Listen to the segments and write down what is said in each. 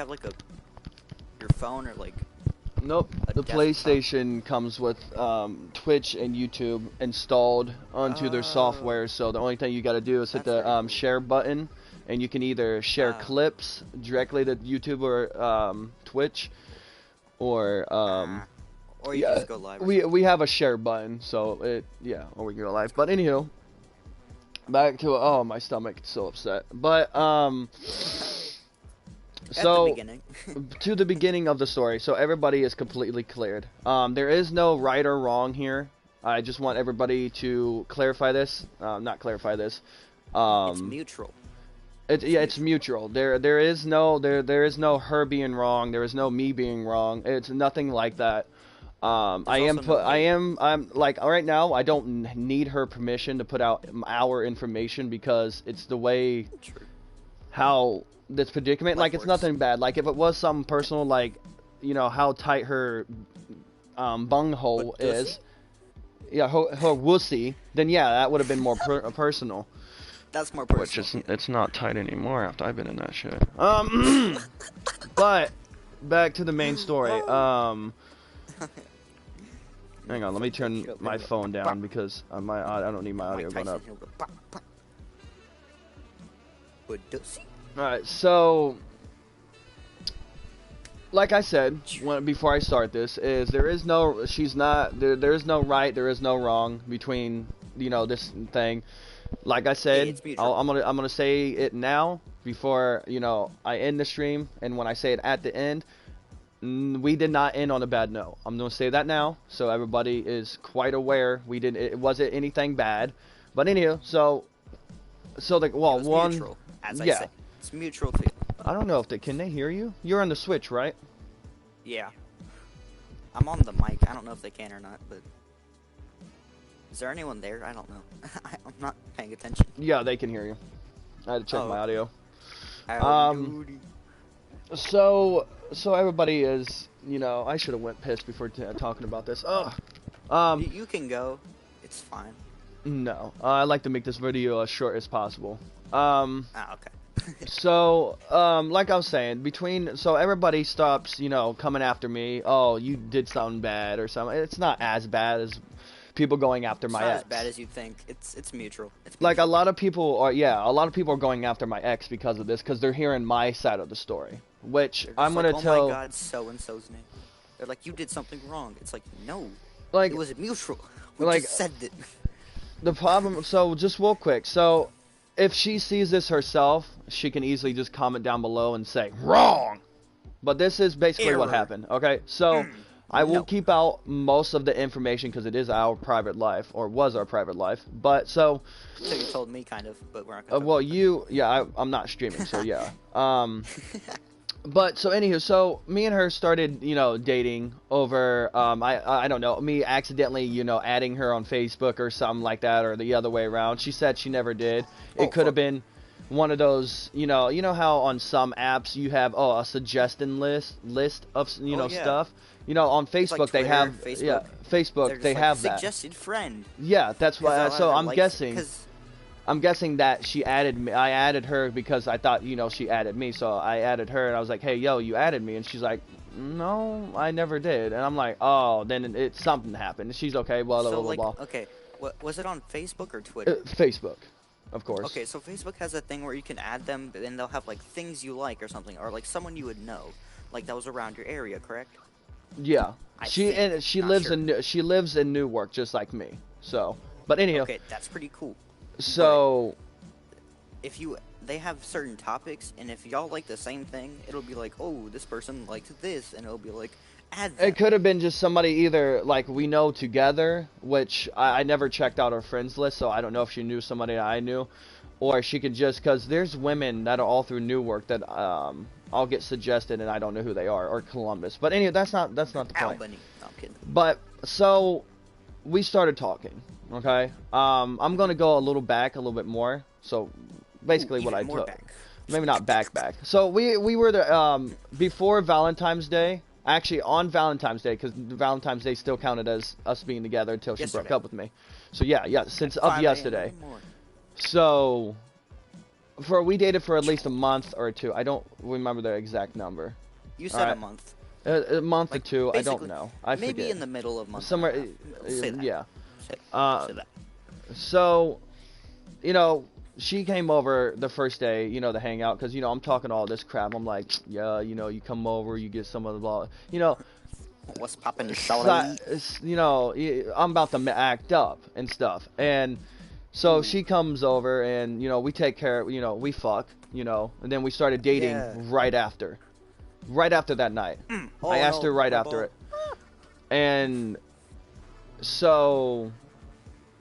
have like your phone or like? Nope. The desktop? PlayStation comes with Twitch and YouTube installed onto their software, so the only thing you got to do is hit the share button, and you can either share clips directly to YouTube or Twitch, or you can just go live. We have a share button, so or we can go live. But anywho, back to my stomach is so upset. But so to the beginning of the story, so everybody is completely cleared. There is no right or wrong here. I just want everybody to clarify this. Not clarify this. It's mutual. It's mutual. There is no her being wrong. There is no me being wrong. It's nothing like that. I'm like right now I don't need her permission to put out our information because it's the way how this predicament, like, it's nothing bad. Like, if it was something personal, like, you know, how tight her bunghole is, her wussy, then yeah, that would have been more personal. That's more personal. Which it's not tight anymore after I've been in that shit. But back to the main story. Hang on, let me turn my phone down because I don't need my audio going up. Alright, so like I said before I start this, is there is no right, there is no wrong between, you know, this thing. Like I said, I'm gonna say it now before, you know, I end the stream, and when I say it at the end, we did not end on a bad note. I'm gonna say that now, so everybody is quite aware. It wasn't anything bad, but anyhow, so mutual, as I say. It's mutual feeling. I don't know if can they hear you? You're on the Switch, right? Yeah. I'm on the mic. I don't know if they can or not, but is there anyone there? I don't know. I'm not paying attention. Yeah, they can hear you. I had to check my audio. So everybody is, you know, I should have went pissed before talking about this. You can go. It's fine. No, I like to make this video as short as possible. Okay. So, like I was saying, so everybody stops, you know, coming after me. Oh, you did something bad or something. It's not as bad as people going after my ex. It's not as bad as you think. It's mutual. Like, a lot of people are going after my ex because of this, because they're hearing my side of the story. Which I'm gonna tell. Oh my God, so and so's name. They're like, you did something wrong. It's like, no, like, it was mutual. We just said it. The problem. So just real quick. So if she sees this herself, she can easily just comment down below and say wrong. But this is basically what happened. Okay, so I will keep out most of the information because it is our private life, or was our private life. But so you told me kind of, but we're not gonna I'm not streaming, so yeah. But so anywho, so me and her started, you know, dating over, I don't know, me accidentally, you know, adding her on Facebook or something like that, or the other way around. She said she never did. It could have been one of those, you know how on some apps you have a suggestion list of, you know, stuff. You know, on Facebook like Twitter, they have Facebook they have that suggested friend. Yeah, that's why. So I'm guessing that she added me. I added her because I thought, you know, she added me. So I added her, and I was like, hey, yo, you added me. And she's like, no, I never did. And I'm like, oh, then something happened. And she's okay, blah, blah, blah, blah. Okay, was it on Facebook or Twitter? Facebook, of course. Okay, so Facebook has a thing where you can add them, but then they'll have, like, things you like or something, or, like, someone you would know. Like, that was around your area, correct? Yeah. She lives in Newark, just like me. So, but anyhow. Okay, that's pretty cool. So, if they have certain topics, and if y'all like the same thing, it'll be like, oh, this person liked this, and it'll be like, add them. It could have been just somebody either, like, we know together, which I never checked out her friends list, so I don't know if she knew somebody that I knew, or she could just, because there's women that are all through Newark that I'll get suggested, and I don't know who they are, or Columbus. But anyway, that's not the point. Albany. No, I'm kidding. But, so, we started talking. Okay, I'm gonna go a little bit more. So basically, what I took, maybe not back. So we were the before Valentine's Day. Actually, on Valentine's Day, because Valentine's Day still counted as us being together until she broke up with me. So yeah, since of yesterday. So we dated for at least a month or two. I don't remember the exact number. You said a month. A month or Like, two. I don't know. I maybe forget. in the middle of month. Somewhere. Say that. Yeah. Say that. So, you know, she came over the first day, you know, to hang out, because, you know, I'm talking all this crap. I'm like, yeah, you know, you come over, you get some of the blah, you know. What's popping the soda? You know, I'm about to act up and stuff. And so she comes over and, you know, we take care of, you know, we fuck, you know, and then we started dating right after. Right after that night. I asked her right after it. And so...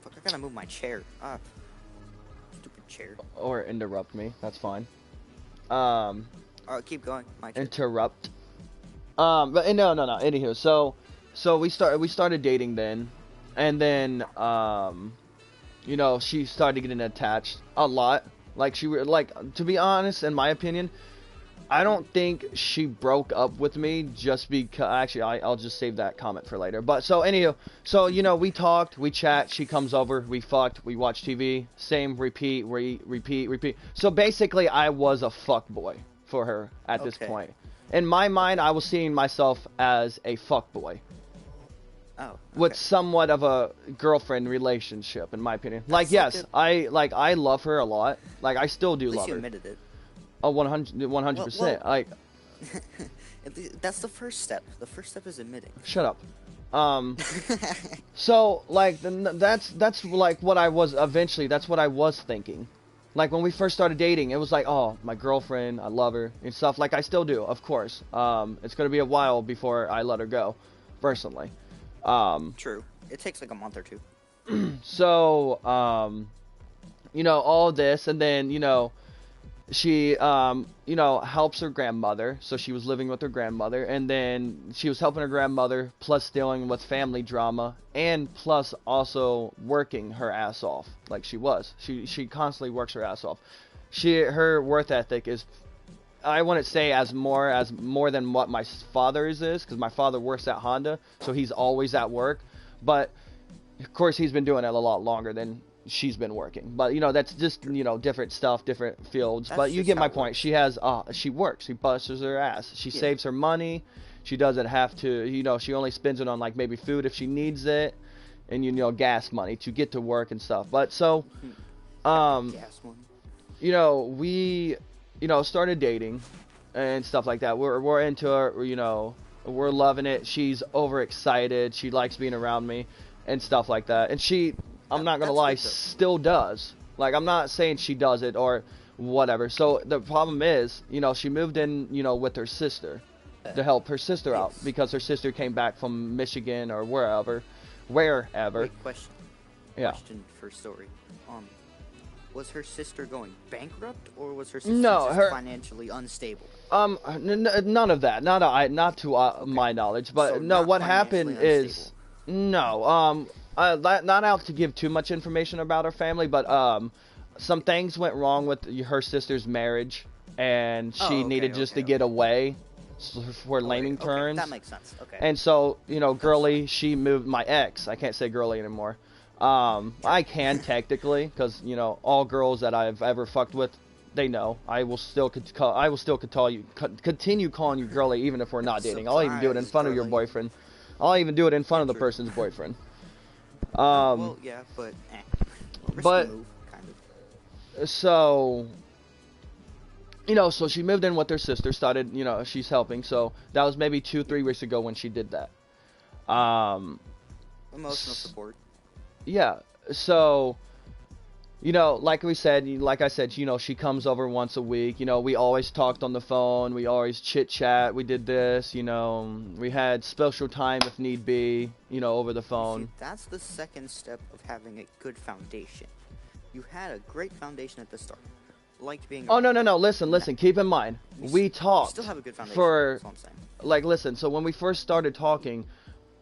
Fuck, I gotta move my chair. Stupid chair. Or interrupt me. That's fine. Alright, keep going. My chair. Interrupt. But no. Anywho, so we started dating then, and then you know, she started getting attached a lot. Like to be honest, in my opinion, I don't think she broke up with me just because. Actually, I'll just save that comment for later. But so anywho, so you know, we talked, we chat. She comes over, we fucked, we watched TV. Same, repeat. So basically, I was a fuck boy for her at this point. In my mind, I was seeing myself as a fuck boy. Oh. Okay. With somewhat of a girlfriend relationship, in my opinion. Like, yes, I love her a lot. Like, I still do love her. At least you admitted it. Oh, 100%. Well, like, that's the first step. The first step is admitting. Shut up. So like that's like what I was eventually. That's what I was thinking. Like when we first started dating, it was like, oh, my girlfriend, I love her and stuff. Like I still do, of course. It's gonna be a while before I let her go, personally. True. It takes like a month or two. So, you know, all this, and then, you know, she, you know, helps her grandmother. So she was living with her grandmother, and then she was helping her grandmother, plus dealing with family drama, and plus also working her ass off. Like she was. She constantly works her ass off. Her work ethic is, I wouldn't say as more than what my father's is, because my father works at Honda, so he's always at work. But of course, he's been doing it a lot longer than she's been working. But you know, that's just, you know, different stuff, different fields. But you get my point. She works. She busts her ass. She saves her money. She doesn't have to, you know, she only spends it on like maybe food if she needs it, and you know, gas money to get to work and stuff. But so, gas money. You know, we, you know, started dating and stuff like that. We're into her, you know, we're loving it. She's overexcited. She likes being around me and stuff like that. And she, I'm not gonna lie, still does. Like, I'm not saying she does it or whatever. So the problem is, you know, she moved in, you know, with her sister to help her sister out because her sister came back from Michigan or wherever. Wait, question. Yeah. Question for story. Was her sister going bankrupt, or was her sister just financially unstable? None of that. Not to my knowledge. But so no, what happened is no. Not out to give too much information about her family, but some things went wrong with her sister's marriage, and she needed to get away, for layman terms. That makes sense. Okay. And so, you know, girly, she moved. My ex, I can't say girly anymore. I can technically, because you know, all girls that I've ever fucked with, they know. I will still continue calling you girly even if we're not dating. I'll even do it in front of your boyfriend. I'll even do it in front of the person's boyfriend. Well, yeah, but move, kind of. So, you know, so she moved in with her sister. Started, you know, she's helping. So that was maybe 2-3 weeks ago when she did that. Emotional support. Yeah, so, you know, like I said, you know, she comes over once a week. You know, we always talked on the phone. We always chit-chat. We did this, you know. We had special time if need be, you know, over the phone. See, that's the second step of having a good foundation. You had a great foundation at the start. Liked being... Oh, no. Listen. Keep in mind, we talked still have a good foundation, for... That's what I'm saying. Like, listen, so when we first started talking...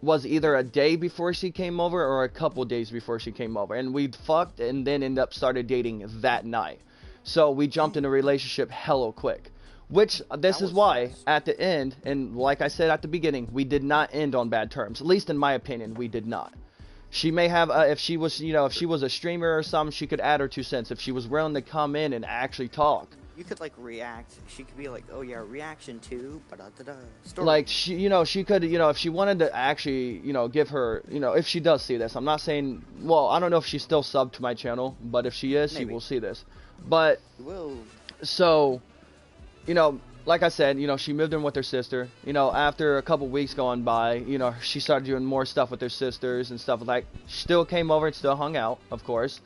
was either a day before she came over or a couple days before she came over, and we fucked and then started dating that night. So we jumped in a relationship hella quick, which this is why at the end, and like I said at the beginning, we did not end on bad terms. At least in my opinion, we did not. She may have, if she was, if she was a streamer or something, she could add her 2 cents. If she was willing to come in and actually talk. You could like react. She could be like, "Oh yeah, reaction to da story." Like she could, if she wanted to actually, give her, if she does see this. I'm not saying, well, I don't know if she's still subbed to my channel, but if she is, Maybe. she will see this. But Whoa. so, like I said, she moved in with her sister. After a couple weeks going by, she started doing more stuff with her sisters and stuff like. She still came over and still hung out, of course.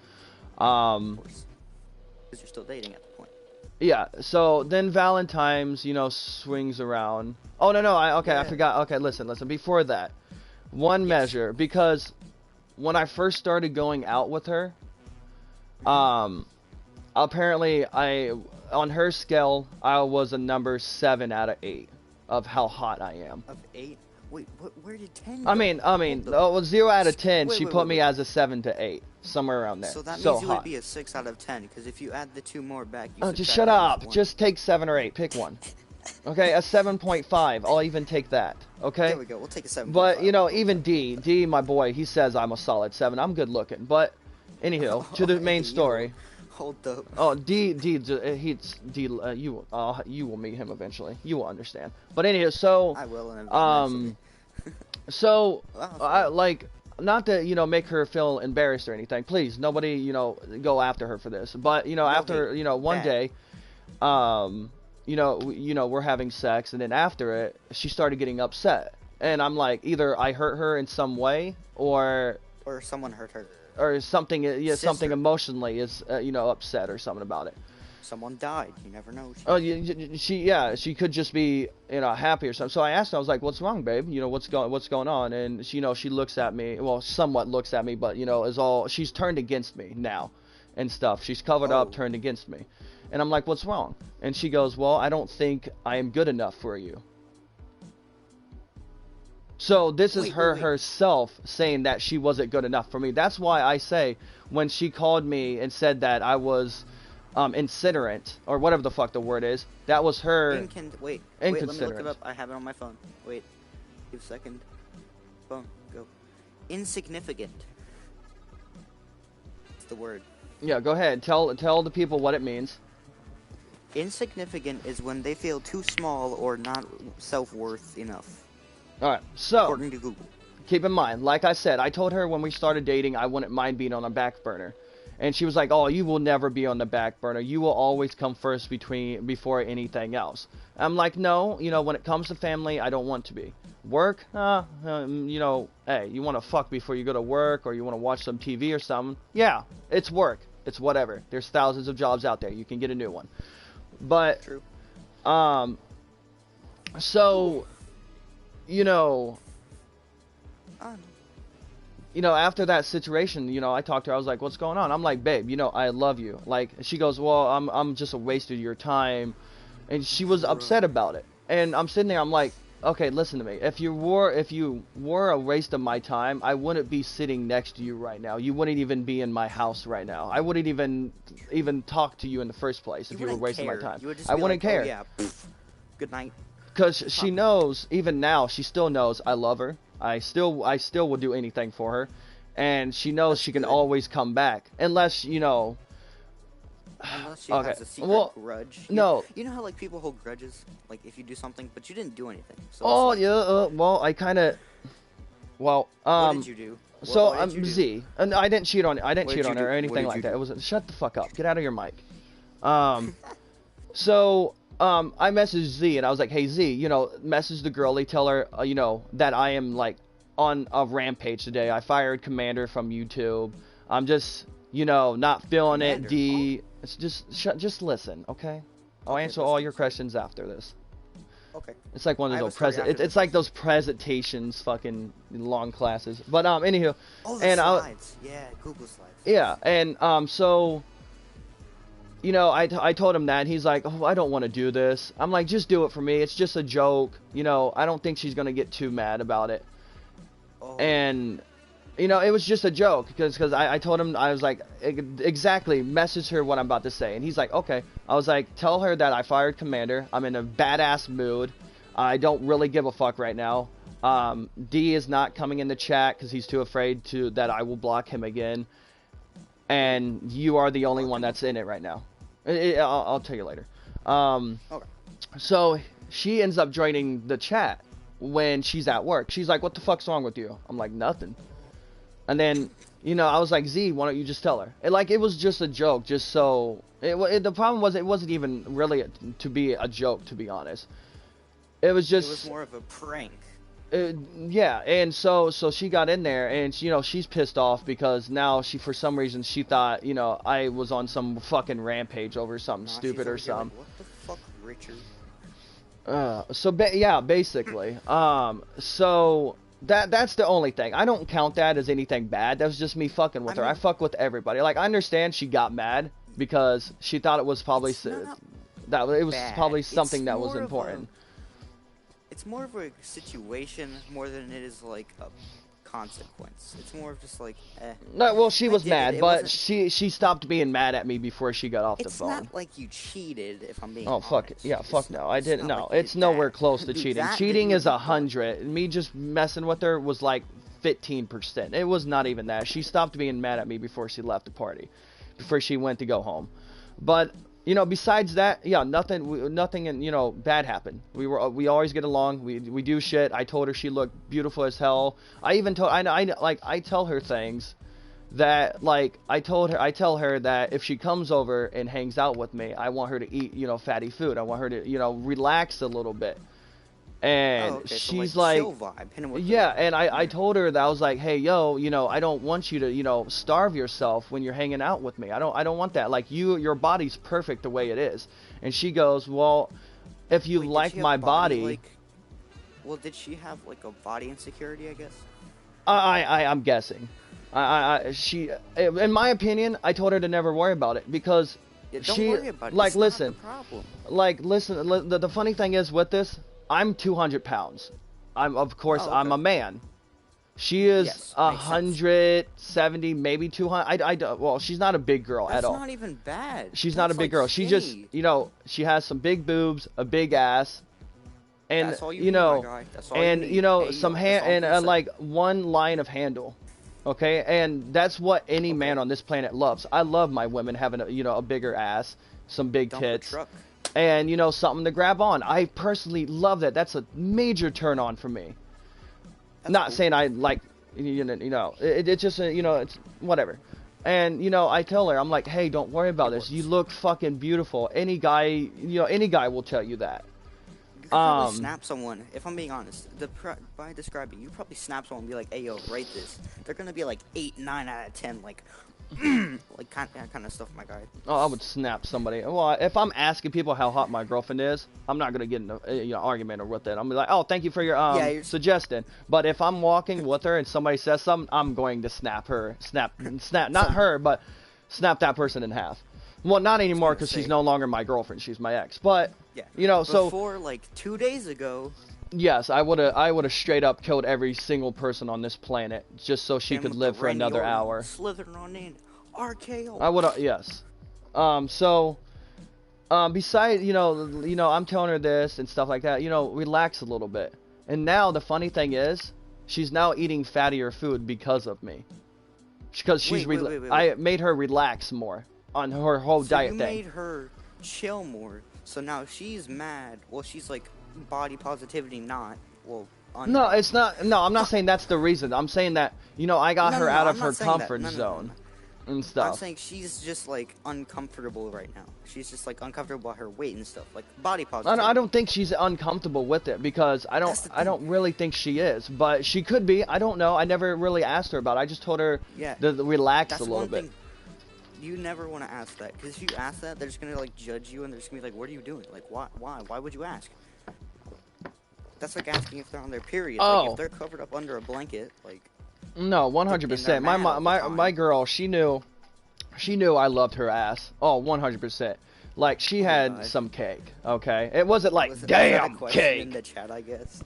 Of course. Because you're still dating at the point. Yeah, so then Valentine's, swings around. Oh, no, I forgot. Okay, listen. Before that, one measure, because when I first started going out with her, apparently on her scale, I was a number 7 out of 8 of how hot I am. Of 8? Wait, where did 10 go? I mean, 0 out of 10, she put me as a 7 to 8. Somewhere around there. So that means you hot. would be a 6 out of 10, because if you add the 2 more back, you just shut up. Just take 7 or 8. Pick one. Okay, a 7.5. I'll even take that. Okay? There we go. We'll take a 7.5. But, even D, my boy, he says I'm a solid 7. I'm good looking. But, anyhow, to the main story. Hold up. Oh, D, you will meet him eventually. You will understand. But anyhow, so I will. So not to make her feel embarrassed or anything. Please, nobody go after her for this. But after one day, we're having sex, and then after it, she started getting upset, and I'm like, either I hurt her in some way, or someone hurt her. Or something, something emotionally is, upset or something about it. Someone died. You never know. She could just be, happy or something. So I asked her, I was like, "What's wrong, babe? What's going on?" And she, she looks at me, well, somewhat looks at me, but she's turned against me now, and stuff. She's covered up, turned against me, and I'm like, "What's wrong?" And she goes, "Well, I don't think I am good enough for you." So this is her herself saying that she wasn't good enough for me. That's why I say when she called me and said that I was inconsiderate, or whatever the fuck the word is, that was her wait, let me look it up. I have it on my phone. Wait, give a second. Phone, go. Insignificant. It's the word. Yeah, go ahead. Tell the people what it means. Insignificant is when they feel too small or not self-worth enough. Alright, so, according to Google. Keep in mind, like I said, I told her when we started dating I wouldn't mind being on a back burner. And she was like, "Oh, you will never be on the back burner. You will always come first before anything else." I'm like, "No, when it comes to family, I don't want to be. Work, hey, you want to fuck before you go to work, or you want to watch some TV or something? Yeah, it's work. It's whatever. There's thousands of jobs out there. You can get a new one." But, true. So, after that situation, I talked to her, I was like, "What's going on?" I'm like, "Babe, I love you." Like, she goes, "Well, I'm just a waste of your time." And she was upset about it. And I'm sitting there, I'm like, "Okay, listen to me. If you were a waste of my time, I wouldn't be sitting next to you right now. You wouldn't even be in my house right now. I wouldn't even talk to you in the first place if you were wasting my time. I wouldn't care." "Oh, yeah, good night." Because she knows, even now, she still knows I love her. I still will do anything for her, and she knows she can always come back, unless Unless she has a secret grudge. No. You know how people hold grudges, like if you do something, but you didn't do anything. So I kind of. Well, what did you do? So Z, and I didn't cheat on her or anything like that. It was shut the fuck up. Get out of your mic. So. I messaged Z and I was like, "Hey Z, message the girlie, tell her, that I am on a rampage today. I fired Commander from YouTube. I'm just, not feeling Commander. it. D, it's just listen, okay? I'll answer all your questions after this." Okay. It's like one of those it's like those presentations, fucking long classes. But anywho, and slides. Yeah, Google slides. Yeah, and so. I told him that, and he's like, "Oh, I don't want to do this." I'm like, "Just do it for me. It's just a joke. I don't think she's going to get too mad about it." Oh. And, it was just a joke, because I told him, I was like, exactly, message her what I'm about to say. And he's like, "Okay." I was like, "Tell her that I fired Commander. I'm in a badass mood. I don't really give a fuck right now. D is not coming in the chat because he's too afraid that I will block him again. And you are the only one that's in it right now. I'll tell you later. Okay. So she ends up joining the chat when she's at work. She's like, "What the fuck's wrong with you?" I'm like, "Nothing." And then, I was like, "Z, why don't you just tell her?" And like, it was just a joke, just so. The problem was it wasn't even really to be a joke, to be honest. It was just. It was more of a prank. Yeah, and so she got in there, and she's pissed off because now for some reason she thought I was on some fucking rampage over something stupid or something. Like, what the fuck, Richard? Yeah, basically. So that's the only thing. I don't count that as anything bad. That was just me fucking with her. I fuck with everybody. Like, I understand she got mad because she thought it was probably probably something that was important. It's more of a situation more than it is like a consequence. It's more of just like, No, well, she was mad, but she stopped being mad at me before she got off the phone. It's not like you cheated, if I'm being honest. Fuck it. Yeah, fuck no. I didn't. No, it's nowhere close to cheating. Cheating is 100. Me just messing with her was like 15%. It was not even that. She stopped being mad at me before she left the party, before she went to go home. But besides that, yeah, nothing, bad happened. We always get along. We do shit. I told her she looked beautiful as hell. I even told, I tell her things that, like, I tell her that if she comes over and hangs out with me, I want her to eat, fatty food. I want her to, relax a little bit. And she's so like, chill vibe. Yeah, and I told her that I was like, "Hey, yo, I don't want you to, starve yourself when you're hanging out with me. I don't want that. Like, your body's perfect the way it is." And she goes, "Well, if you like my body." Well, did she have like a body insecurity, I guess? I'm guessing. She, in my opinion, I told her to never worry about it because don't worry about it. Like, it's listen, not the problem. Like, listen. The funny thing is with this. I'm 200 pounds. I'm a man. She is 170, maybe 200. Well, she's not a big girl at all. That's not even bad. She's not a big girl. She just, she has some big boobs, a big ass, and that's all you need, my guy. That's all you need. Some hand and like one line of handle. Okay, and that's what any man on this planet loves. I love my women having a bigger ass, some big tits. And, something to grab on. I personally love that. That's a major turn on for me. Not cool. Saying I like, it's just, it's whatever. And, I tell her, I'm like, "Hey, don't worry about this. You look fucking beautiful." Any guy, any guy will tell you that. You could probably snap someone, if I'm being honest. By describing, you probably snap someone and be like, "Hey, yo, rate this." They're going to be like 8, 9 out of 10, like... like kind of stuff, my guy. Oh, I would snap somebody. Well, if I'm asking people how hot my girlfriend is, I'm not gonna get in an argument or with it. I'm gonna be like, "Oh, thank you for your suggestion." But if I'm walking with her and somebody says something, I'm going to snap, not her, but snap that person in half. Well, not anymore because she's no longer my girlfriend. She's my ex. But so before like 2 days ago. Yes, I would have straight up killed every single person on this planet just so she could live for another hour. Slithering on in, RKO. I would have, yes. Besides, I'm telling her this and stuff like that. Relax a little bit. And now the funny thing is, she's now eating fattier food because of me. Because I made her relax more on her whole diet thing. You made her chill more. So now she's mad. Well, she's like. Body positivity, not well. No, it's not. No, I'm not saying that's the reason. I'm saying that I got her out of her comfort zone and stuff. I'm saying she's just like uncomfortable right now. She's just like uncomfortable with her weight and stuff, like body positivity. I don't think she's uncomfortable with it because I don't really think she is, but she could be. I don't know. I never really asked her about it. I just told her to relax a little bit. You never want to ask that because if you ask that, they're just gonna like judge you and they're just gonna be like, "What are you doing? Like, why would you ask?" That's like asking if they're on their period. Oh. Like if they're covered up under a blanket, like. No, 100%. My girl, she knew I loved her ass. Oh, 100%. Like she had some cake. Okay, it wasn't like damn cake. In the chat, I guess.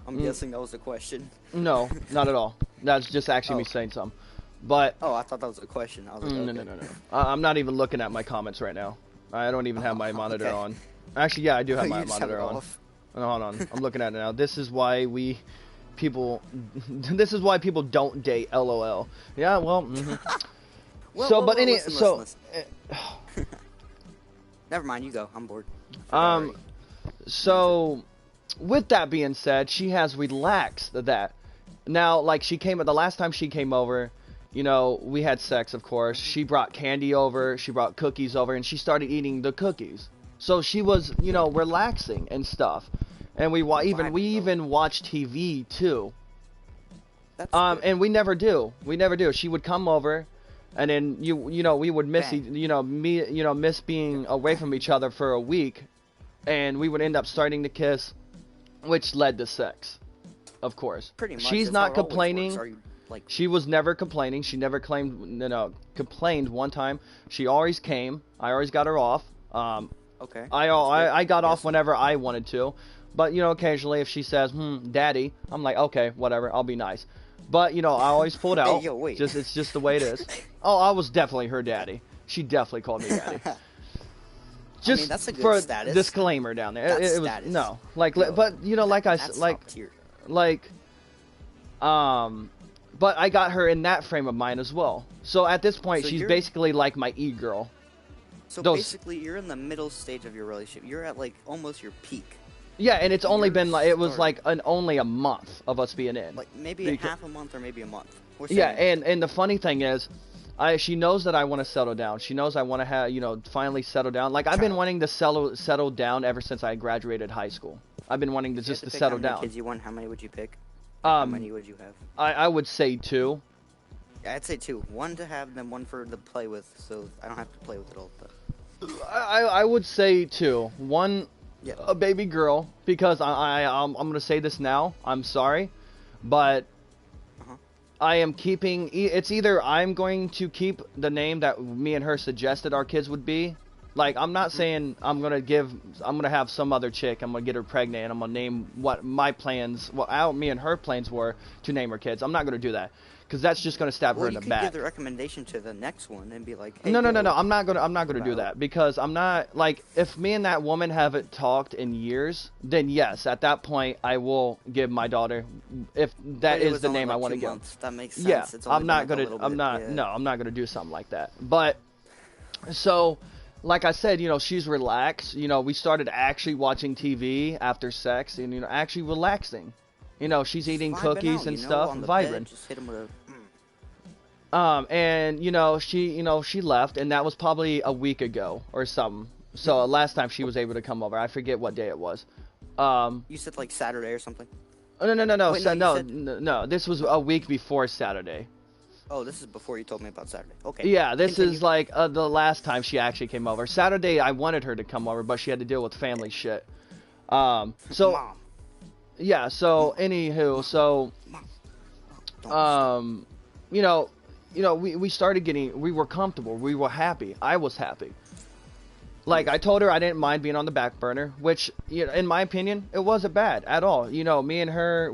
I'm guessing that was a question. No, not at all. That's just actually me saying something. But. Oh, I thought that was a question. I was like, no. I'm not even looking at my comments right now. I don't even have my monitor on. Actually, yeah, I do have my monitor on. Hold on. I'm looking at it now. This is why people don't date. LOL. Yeah. Well. Listen. Never mind. You go. I'm bored. So, with that being said, she has relaxed that. Now, like, the last time she came over, you know, we had sex, of course. She brought candy over, she brought cookies over, and she started eating the cookies. So she was, you know, relaxing and stuff. And we even watched TV too. That's good. And we never do. She would come over, and then you know, we would miss miss being away from each other for a week, and we would end up starting to kiss, which led to sex. Of course. Pretty much. She's not complaining. She was never complaining. She never complained one time. She always came. I always got her off. Okay. I got off whenever I wanted to. But, you know, occasionally if she says, daddy, I'm like, okay, whatever, I'll be nice. But, you know, I always pulled out. Hey, yo, wait. It's just the way it is. Oh, I was definitely her daddy. She definitely called me daddy. Just, I mean, that's a good for status. Disclaimer down there. It was status. No, like, but you know, but I got her in that frame of mind as well. So at this point, she's basically like my e-girl. So basically, you're in the middle stage of your relationship. You're at like almost your peak. Yeah, and it's only been like only a month of us being in. Like maybe half a month or maybe a month. Yeah, and the funny thing is, she knows that I want to settle down. She knows I want to have, you know, finally settle down. Like, I've been wanting to settle down ever since I graduated high school. I've been wanting to just to settle down. How many kids you want? How many would you pick? How many would you have? I would say 2. Yeah, I'd say 2. 1 to have, then 1 for to play with, so I don't have to play with it all. But I would say 2. 1, a baby girl, because I'm gonna say this now. I'm sorry, but I am keeping. It's either I'm going to keep the name that me and her suggested our kids would be. Like, I'm not saying I'm gonna have some other chick, I'm gonna get her pregnant, and I'm gonna name what my plans, me and her plans were to name her kids. I'm not gonna do that, because that's just gonna stab her in the back. You could give the recommendation to the next one and be like, hey, no, I'm not gonna do that, because I'm not, like, if me and that woman haven't talked in years, then yes, at that point I will give my daughter, if that is the name I want to give. That makes sense. Yeah, it's I'm not gonna do something like that. But so, like I said, you know, she's relaxed. You know, we started actually watching TV after sex, and, you know, actually relaxing. You know, she's eating cookies and stuff, vibing. Just hit him with and you know, she left, and that was probably a week ago or something. So last time she was able to come over, I forget what day it was. You said like Saturday or something. Oh, no. This was a week before Saturday. Oh, this is before you told me about Saturday. Okay. Yeah, this is like the last time she actually came over. Saturday, I wanted her to come over, but she had to deal with family shit. Mom. Yeah, so anywho, so we started we were comfortable, we were happy, I was happy. Like, I told her I didn't mind being on the back burner, which, you know, in my opinion, it wasn't bad at all. You know, me and her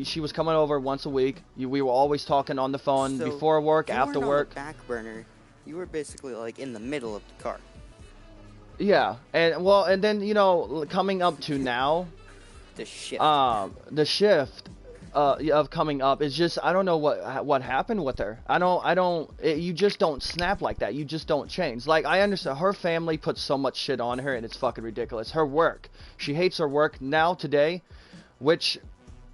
she was coming over once a week. We were always talking on the phone before work, after work. On the back burner, you were basically like in the middle of the car. Yeah, and then, you know, coming up to now, the shift of coming up is just, I don't know what happened with her. You just don't snap like that. You just don't change. Like, I understand her family puts so much shit on her, and it's fucking ridiculous. Her work, she hates her work now today, which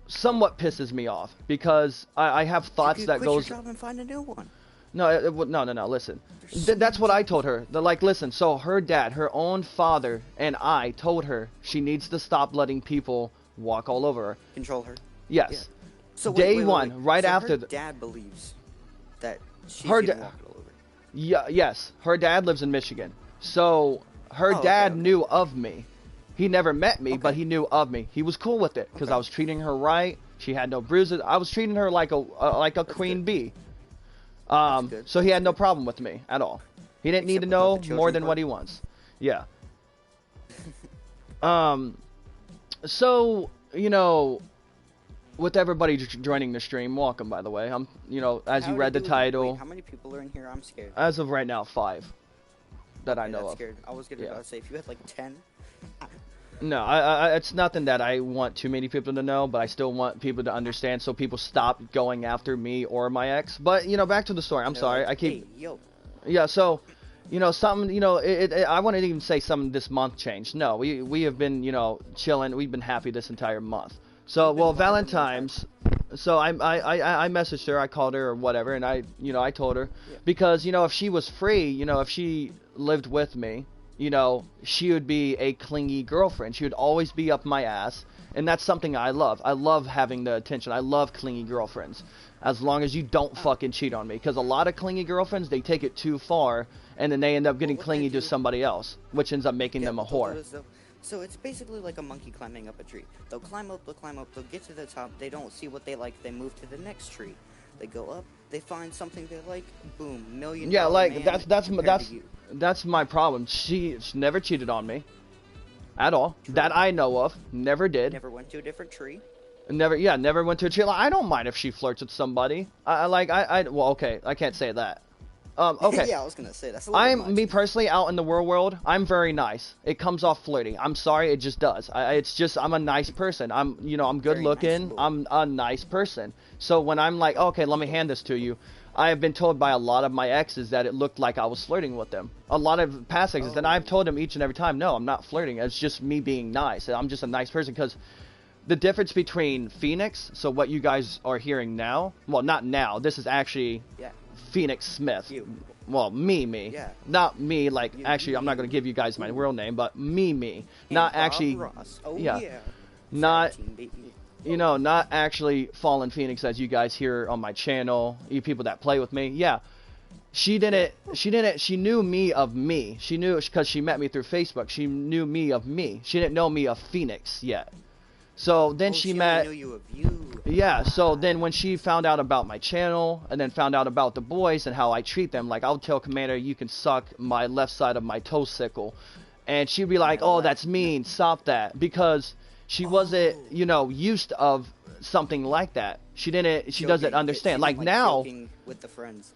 somewhat pisses me off, because I have thoughts that goes. Your job and find a new one. No, no. Listen, that's what I told her. Listen. So her dad, her own father, and I told her she needs to stop letting people walk all over her. Control her. Yes. Yeah. So Day one, right after her dad believes that she's getting walked all over. Yeah. Yes. Her dad lives in Michigan, so her dad knew of me. He never met me, but he knew of me. He was cool with it, because I was treating her right. She had no bruises. I was treating her like a queen bee. So he had no problem with me at all. He didn't need to know more than what he wants. Yeah. So, you know, with everybody joining the stream, welcome, by the way. You know, as you read the title. Wait, how many people are in here? I'm scared. As of right now, 5 that I know of. Scared. I was gonna say, if you had like 10. No, it's nothing that I want too many people to know, but I still want people to understand so people stop going after me or my ex. But, back to the story. I'm sorry. Like, I keep... Hey, yo. Yeah, so, something, I wouldn't even say something this month changed. No, we have been, chilling. We've been happy this entire month. So, well, Valentine's... So I messaged her, I called her or whatever, and I told her, because, if she was free, if she lived with me, she would be a clingy girlfriend. She would always be up my ass, and that's something I love. I love having the attention. I love clingy girlfriends, as long as you don't fucking cheat on me. Because a lot of clingy girlfriends, they take it too far, and then they end up getting clingy to somebody else, which ends up making them a whore. So it's basically like a monkey climbing up a tree. They'll climb up, they'll get to the top, they don't see what they like, they move to the next tree. They go up, they find something they like, boom, $1 million. Yeah, like man that's my problem. She never cheated on me at all. True. That I know of. Never did. Never went to a different tree. Never went to a tree. Like, I don't mind if she flirts with somebody. Well, okay, I can't say that. Okay. Yeah, I was gonna say that's a little much. Me personally, out in the real world, I'm very nice. It comes off flirty. I'm sorry, it just does. I'm a nice person. I'm good looking. Nice, I'm a nice person. So when I'm like, okay, let me hand this to you, I have been told by a lot of my exes that it looked like I was flirting with them. A lot of past exes, and I've told them each and every time, no, I'm not flirting. It's just me being nice. I'm just a nice person, because the difference between Phoenix, so what you guys are hearing now, well, not now, this is actually Phoenix Smith. You. Well, me. Yeah. Not me, like, actually, I'm not going to give you guys my real name, but me. Not Bob actually... Ross. Oh, yeah. Not... not actually FallenPhoenix as you guys hear on my channel, you people that play with me. Yeah. She knew me of me. She knew, because she met me through Facebook. She knew me of me. She didn't know me of Phoenix yet. So then she met... Only knew you of you. Yeah, so then when she found out about my channel, and then found out about the boys and how I treat them, like, I'll tell Commander, you can suck my left side of my toe sickle. And she'd be like, oh, that's mean, stop that. Because she wasn't, used of something like that. She doesn't understand. Like, now... with the friends,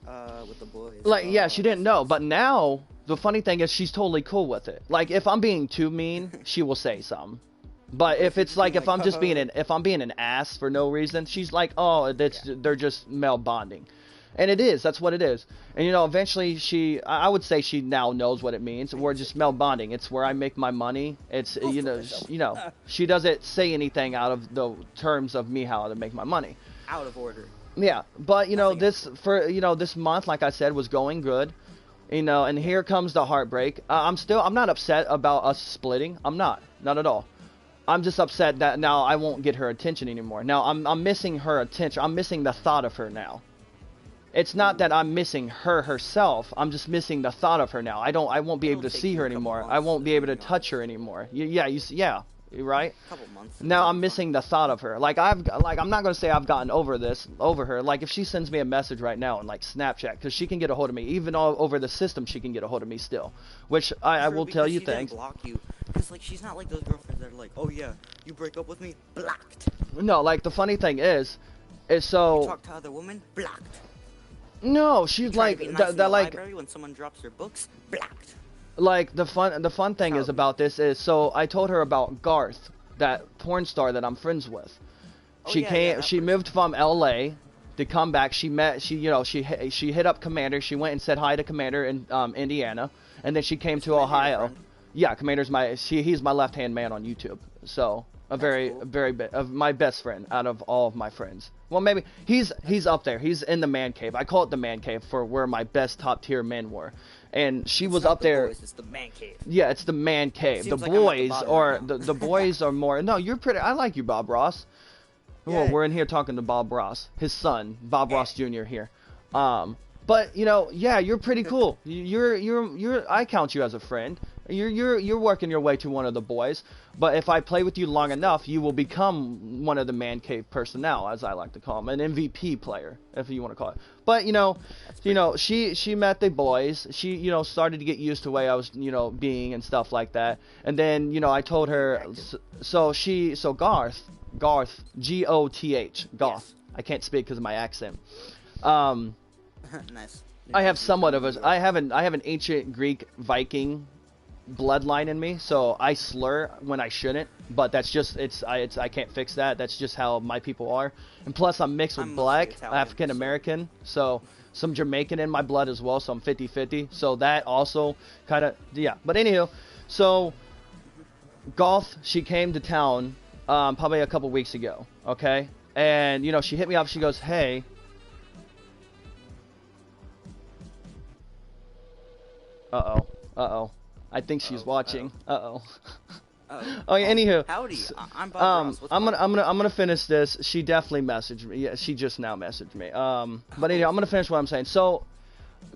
with the boys. Like, yeah, she didn't know. But now, the funny thing is she's totally cool with it. Like, if I'm being too mean, she will say something. But if it's like, if I'm just being an ass for no reason, she's like, oh, they're just male bonding. And it is, that's what it is. And eventually I would say she now knows what it means. We're just male bonding. It's where I make my money. It's, she doesn't say anything out of the terms of me how to make my money. Out of order. Yeah, but this month, like I said, was going good. And here comes the heartbreak. I'm not upset about us splitting. I'm not at all. I'm just upset that now I won't get her attention anymore. Now I'm missing her attention. I'm missing the thought of her now. It's not that I'm missing her herself. I'm just missing the thought of her now. I won't be able to see her anymore. I won't be able to touch her anymore. Yeah, right? Couple months. Now I'm missing the thought of her. Like I'm not gonna say I've gotten over her. Like, if she sends me a message right now on like Snapchat, because she can get a hold of me, even all over the system, she can get a hold of me still. Which I will tell you things. Block you. Because, like, she's not like those girlfriends that are like, oh yeah, you break up with me, blocked. No, like, the funny thing is so... You talk to other women, blocked. No, she's like... that like... library when someone drops their books, blocked. Like, the fun thing is about this is, so I told her about Garth, that porn star that I'm friends with. She moved from LA to come back. She hit up Commander. She went and said hi to Commander in Indiana, and then she came to Ohio. Yeah, Commander's he's my left-hand man on YouTube. So very my best friend out of all of my friends. Well, maybe he's up there. He's in the man cave. I call it the man cave for where my best top tier men were. And she was up there. Boys, it's the man cave. Yeah, it's the man cave. The boys are the boys are more. No, you're pretty. I like you, Bob Ross. Yeah. Well, we're in here talking to Bob Ross, his son, Bob Ross Jr. here. But yeah, you're pretty cool. You're I count you as a friend. You're working your way to one of the boys. But if I play with you long enough, you will become one of the man cave personnel, as I like to call them, an MVP player, if you want to call it. But she met the boys. She started to get used to the way I was being and stuff like that. And then I told her. So Garth, Goth, Garth. I can't speak because of my accent. Nice. I have somewhat of a. I have an ancient Greek Viking bloodline in me, so I slur when I shouldn't. But that's just I can't fix that. That's just how my people are. And plus, I'm mixed with black, African American, so some Jamaican in my blood as well. So I'm 50-50. So that also kind of yeah. But anywho, so Goth, she came to town probably a couple weeks ago. Okay, and you know she hit me up. She goes, "Hey." Uh-oh. I think she's watching. Uh-oh. Okay, anywho. Howdy. I'm Bob Ross. I'm gonna finish this. She definitely messaged me. Yeah, she just now messaged me. But anyway, I'm gonna finish what I'm saying. So,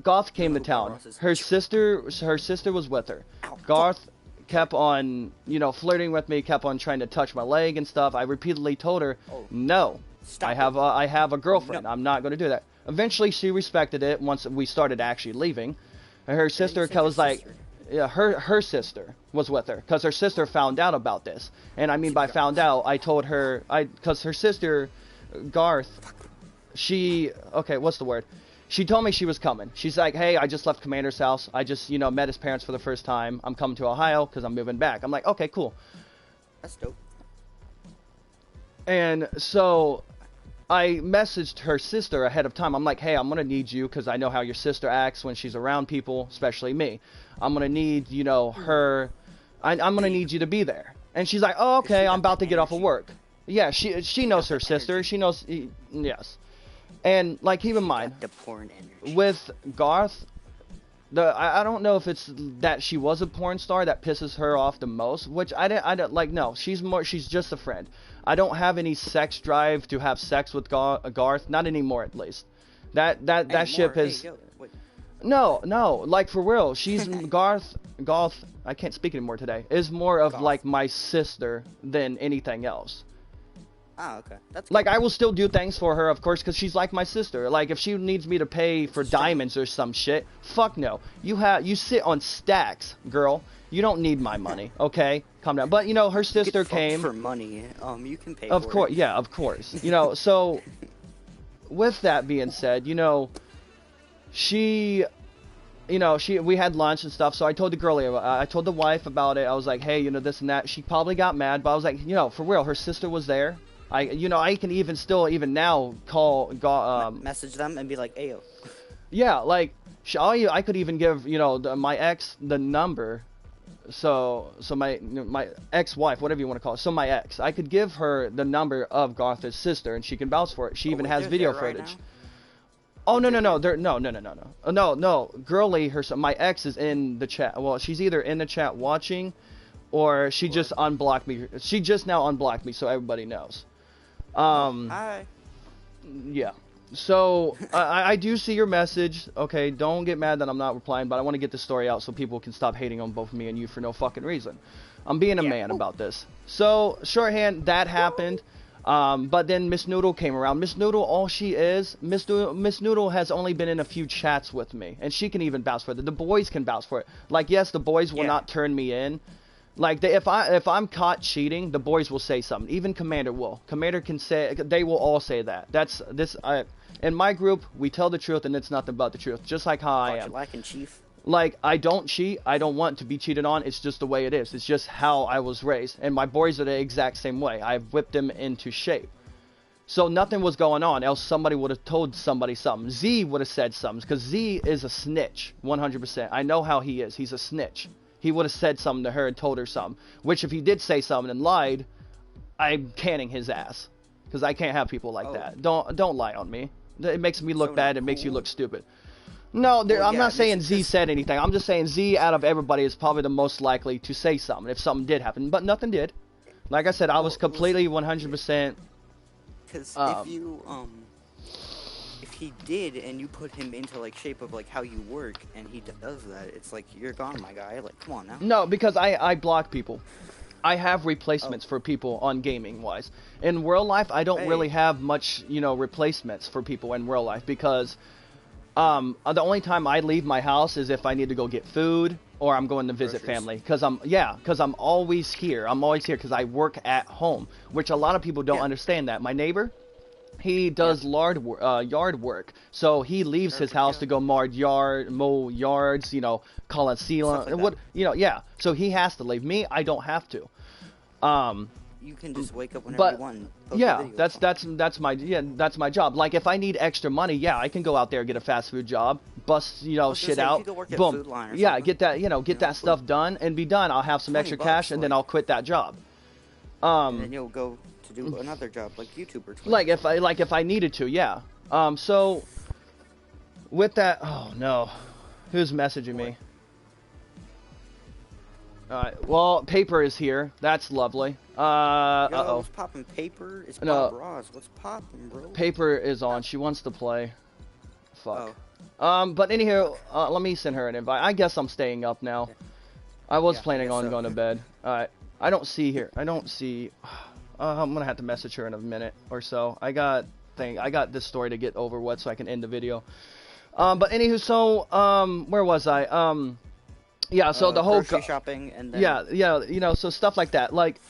Garth came to town. Her sister was with her. Garth kept on, flirting with me, kept on trying to touch my leg and stuff. I repeatedly told her, no, I have a girlfriend. No. I'm not gonna do that. Eventually, she respected it once we started actually leaving. Her sister was like, yeah, her sister was with her because her sister found out about this. And I mean by found out, I told her, because her sister, Garth, what's the word? She told me she was coming. She's like, hey, I just left Commander's house. I just, met his parents for the first time. I'm coming to Ohio because I'm moving back. I'm like, okay, cool. That's dope. And so I messaged her sister ahead of time. I'm like, hey, I'm going to need you because I know how your sister acts when she's around people, especially me. I'm going to need, her. I'm going to need you to be there. And she's like, oh, okay, I'm about to get off of work. Yeah, she knows her sister. She knows, yes. And, like, keep in mind, with Garth, I don't know if it's that she was a porn star that pisses her off the most, which I don't like, no, she's just a friend. I don't have any sex drive to have sex with Garth, not anymore at least. That ship is... No, like for real, she's Garth, I can't speak anymore today, is more of like my sister than anything else. Ah, okay. That's like, I will still do things for her, of course, because she's like my sister. Like, if she needs me to pay for diamonds or some shit, fuck no. You sit on stacks, girl. You don't need my money, okay? Calm down. But, her sister came... for money. You can pay of course, yeah, of course. So, with that being said, we had lunch and stuff, so I told the girl, I told the wife about it. I was like, hey, this and that. She probably got mad, but I was like, for real, her sister was there. I can even now call, message them and be like, ayo. Yeah, like, I could even give, my ex the number. So my ex-wife, whatever you want to call it. So my ex, I could give her the number of Garth's sister, and she can vouch for it. She even has video footage. Oh, no. No. Girly, my ex is in the chat. Well, she's either in the chat watching, or she just unblocked me. She just now unblocked me, so everybody knows. Hi. Yeah. So, I do see your message. Okay, don't get mad that I'm not replying, but I want to get this story out so people can stop hating on both me and you for no fucking reason. I'm being a man about this. So, shorthand, that happened. But then Miss Noodle came around. Miss Noodle, all she is, Miss Noodle has only been in a few chats with me, and she can even vouch for it. The boys can vouch for it. Like, yes, the boys will not turn me in. Like, if I'm caught cheating, the boys will say something. Even Commander will. Commander can say, they will all say that. In my group, we tell the truth, and it's nothing but the truth. Just like how I am. Lacking, Chief. Like, I don't cheat. I don't want to be cheated on. It's just the way it is. It's just how I was raised. And my boys are the exact same way. I've whipped them into shape. So nothing was going on, else somebody would have told somebody something. Z would have said something, because Z is a snitch, 100%. I know how he is. He's a snitch. He would have said something to her and told her something. Which, if he did say something and lied, I'm canning his ass. Because I can't have people like that. Don't lie on me. It makes me look bad. It makes you look stupid. No, I'm not saying Z said anything. I'm just saying Z, out of everybody, is probably the most likely to say something if something did happen. But nothing did. Like I said, I was completely 100%. Because if he did, and you put him into like shape of like how you work, and he does that, it's like, you're gone, my guy. Like, come on now. No, because I block people. I have replacements for people on gaming wise. In real life, I don't really have much, replacements for people in real life, because the only time I leave my house is if I need to go get food or I'm going to visit family. Because I'm always here. I'm always here because I work at home, which a lot of people don't understand that. My neighbor, He does yard work, so he leaves his house to go mow yards, you know, call it sealant, like what, you know, yeah. So he has to leave. Me, I don't have to. You can just wake up whenever you want. Yeah, that's my job. Like if I need extra money, yeah, I can go out there and get a fast food job, bust, you know, shit out, boom, yeah, get that, you know, get that stuff done and be done. I'll have some extra cash and then I'll quit that job. And then you'll go to do another job like YouTuber. Like if I needed to, yeah. So with that, oh no, who's messaging me? Alright, well, Paper is here. That's lovely. Yo, what's poppin', Paper? It's Bob Ross. What's poppin', bro? Paper is on. She wants to play. Fuck. Oh. But anyhow, let me send her an invite. I guess I'm staying up now. Yeah. I was planning on going to bed. Alright. I don't see here. I don't see... I'm gonna have to message her in a minute or so. I got this story to get over with so I can end the video. But anywho, so, where was I? Yeah, so the whole grocery shopping and then... yeah, you know, so stuff like that. Like,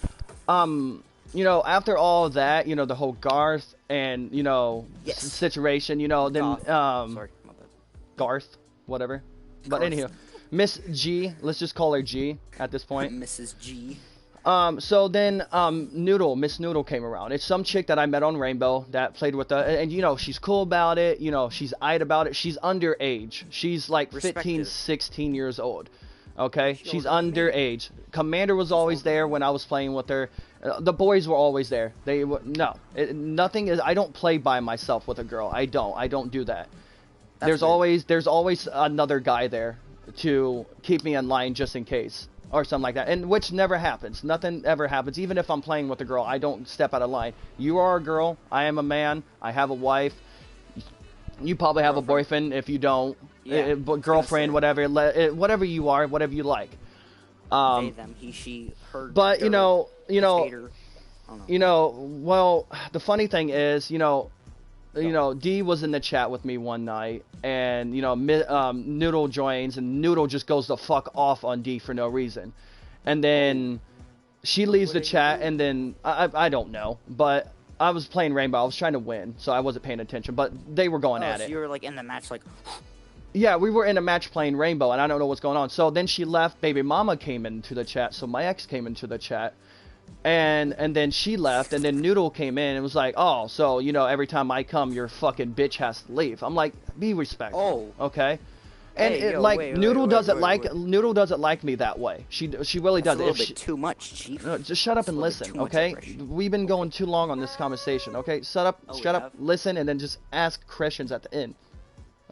you know, after all that, you know, the whole Garth and, you know, situation, you know, then Sorry, my bad. Garth, whatever. But anyhow, Miss G, let's just call her G at this point. Mrs. G. So then, Miss Noodle came around. It's some chick that I met on Rainbow that played with and you know, she's cool about it, you know, she's eyed about it. She's underage. She's like 15, 16 years old. Okay, she's underage. Commander was always there when I was playing with her. The boys were always there. They were nothing is. I don't play by myself with a girl. I don't do that. There's always another guy there to keep me in line just in case or something like that. And which never happens. Nothing ever happens. Even if I'm playing with a girl, I don't step out of line. You are a girl. I am a man. I have a wife. You probably have a boyfriend. If you don't. Yeah, girlfriend, whatever, whatever you are, whatever you like. They, them, he, she, her. But you know, well, the funny thing is, D was in the chat with me one night, and Noodle joins, and Noodle just goes the fuck off on D for no reason, and then she leaves the chat, and then I don't know, but I was playing Rainbow, I was trying to win, so I wasn't paying attention, but they were going at it. So you were like in the match, like. Yeah, we were in a match playing Rainbow, and I don't know what's going on. So then she left. Baby Mama came into the chat. So my ex came into the chat, and then she left. And then Noodle came in and was like, "Oh, so every time I come, your fucking bitch has to leave." I'm like, "Be respectful, okay?" And hey, Noodle doesn't like me that way. She really doesn't. A little bit too much, Chief. No, just shut up and listen, okay? We've been going too long on this conversation, okay? Shut up, listen, and then just ask questions at the end.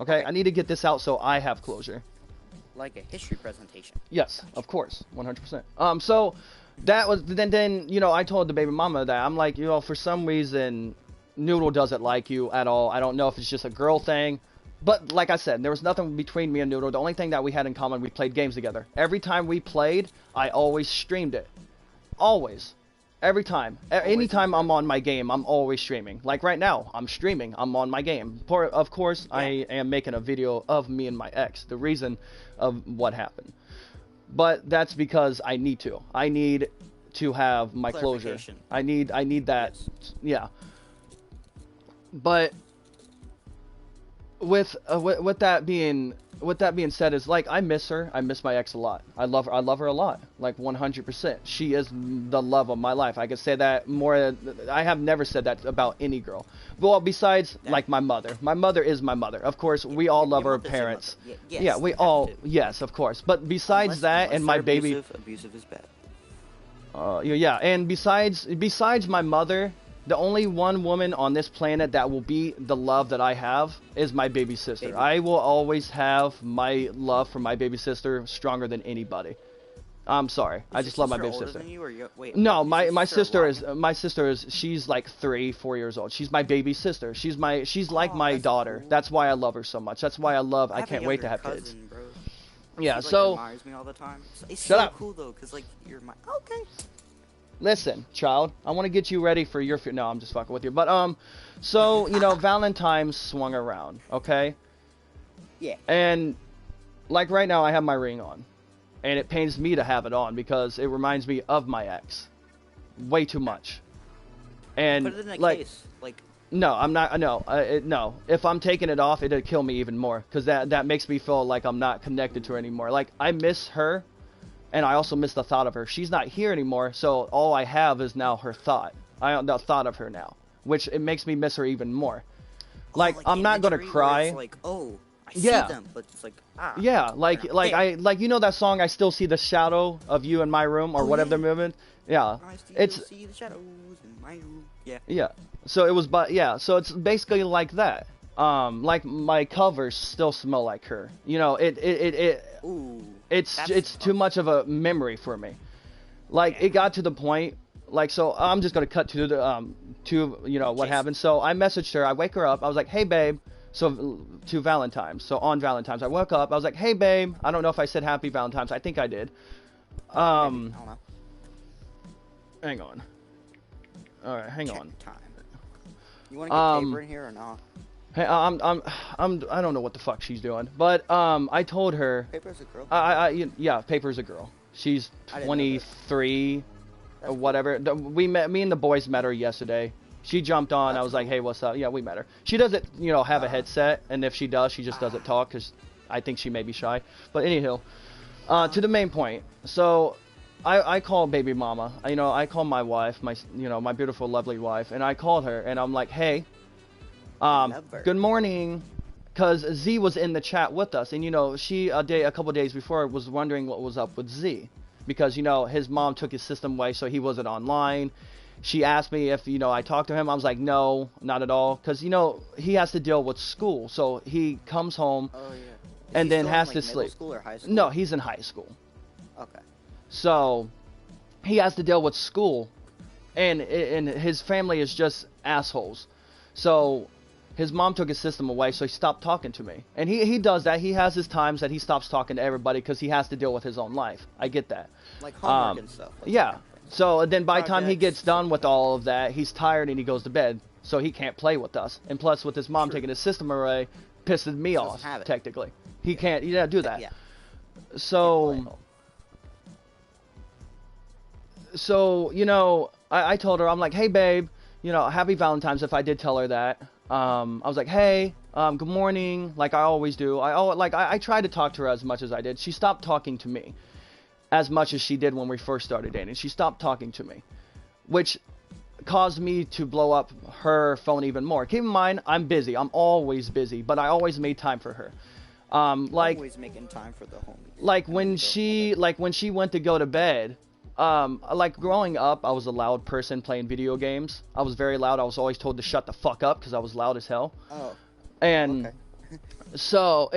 Okay, I need to get this out so I have closure. Like a history presentation. Yes, of course, 100%. So that was then I told the baby mama that I'm like, for some reason Noodle doesn't like you at all. I don't know if it's just a girl thing, but like I said, there was nothing between me and Noodle. The only thing that we had in common, we played games together. Every time we played, I always streamed it. Always. Every time. Anytime I'm on my game, I'm always streaming. Like right now, I'm streaming. I'm on my game. Of course, I am making a video of me and my ex. The reason of what happened. But that's because I need to. I need to have my closure. I need that. Yes. Yeah. But with that being said, is like I miss her. I miss my ex a lot. I love her a lot. Like 100%. She is the love of my life. I could say that more. I have never said that about any girl. Well, besides like my mother. My mother is my mother. Of course, we all love our parents. Yeah, we all. Yes, of course. But besides that, and my baby. Abusive is bad. Yeah, and besides my mother. The only one woman on this planet that will be the love that I have is my baby sister. I will always have my love for my baby sister stronger than anybody. I'm sorry. I just love my baby sister. No, my sister is she's like 3-4 years old. She's my baby sister. She's like my daughter. Cool. That's why I love her so much. That's why I can't wait to have kids. Bro. Yeah, she, so admires me all the time. It's shut so up. Cool though, cuz like you're my okay. Listen, child, I want to get you ready for your... No, I'm just fucking with you. But, so, Valentine's swung around, okay? Yeah. And, like, right now I have my ring on. And it pains me to have it on because it reminds me of my ex. Way too much. And, put it in a like... case. Like, No, I'm not. No, no. If I'm taking it off, it'd kill me even more, because that makes me feel like I'm not connected to her anymore. Like, I miss her, and I also miss the thought of her. She's not here anymore, so all I have is now her thought. The thought of her now, which it makes me miss her even more. Like, I'm not gonna cry. It's like, oh, I see them, but it's like, yeah, like you know that song, I still see the shadow of you in my room, or whatever the movement. Yeah, it's see the shadows in my room. Yeah. Yeah. So it was, but yeah, so it's basically like that. Like my covers still smell like her. You know, it's too much of a memory for me. Like, it got to the point, like, so I'm just gonna cut to the you know what happened. So I messaged her. I wake her up. I was like, hey babe. So to Valentine's. So on Valentine's, I woke up. I was like, hey babe. I don't know if I said happy Valentine's. I think I did. I don't know. Hang on. All right, hang on. Time. You want to get Paper in here or not? Hey, I don't know what the fuck she's doing, but I told her. Paper's a girl. Yeah, Paper's a girl. She's 23, or whatever. Me and the boys met her yesterday. She jumped on. I was like, hey, what's up? Yeah, we met her. She doesn't, you know, have a headset, and if she does, she just doesn't talk, because I think she may be shy. But anywho, to the main point. So I call baby mama. You know, I call my wife, my beautiful, lovely wife, and I called her, and I'm like, hey, good morning, because Z was in the chat with us, and you know, she a couple days before was wondering what was up with Z, because you know his mom took his system away, so he wasn't online. She asked me if, you know, I talked to him. I was like, no, not at all, because you know he has to deal with school, so he comes home and then has to sleep. School or high school? No, he's in high school. Okay. So he has to deal with school, and his family is just assholes. So his mom took his system away, so he stopped talking to me. And he does that. He has his times that he stops talking to everybody because he has to deal with his own life. I get that. Like homework and stuff. Like yeah. So then by the time he gets done with all of that, he's tired and he goes to bed. So he can't play with us. And plus, with his mom taking his system away, pisses me off, technically. He can't do that. Yeah. So, you know, I told her, I'm like, hey, babe, you know, happy Valentine's, if I did tell her that. I was like, hey, good morning, like I always do. I tried to talk to her as much as I did. She stopped talking to me as much as she did when we first started dating. She stopped talking to me, which caused me to blow up her phone even more. Keep in mind, I'm busy. I'm always busy, but I always made time for her. Always making time for the homie. Like when she went to go to bed. Like growing up, I was a loud person playing video games. I was very loud. I was always told to shut the fuck up because I was loud as hell. Oh. And okay. so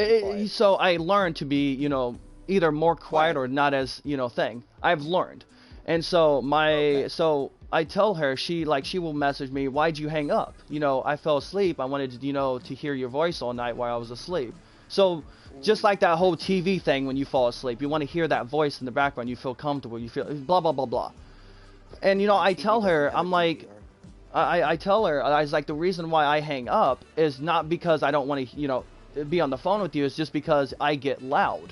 I learned to be, you know, either more quiet or not as, you know, thing. I've learned. And so so I tell her, she will message me, why'd you hang up? You know, I fell asleep. I wanted to, you know, to hear your voice all night while I was asleep. So just like that whole TV thing, when you fall asleep, you want to hear that voice in the background. You feel comfortable. You feel blah, blah, blah, blah. And, you know, I tell her, I'm like, I tell her, I was like, the reason why I hang up is not because I don't want to, you know, be on the phone with you. It's just because I get loud.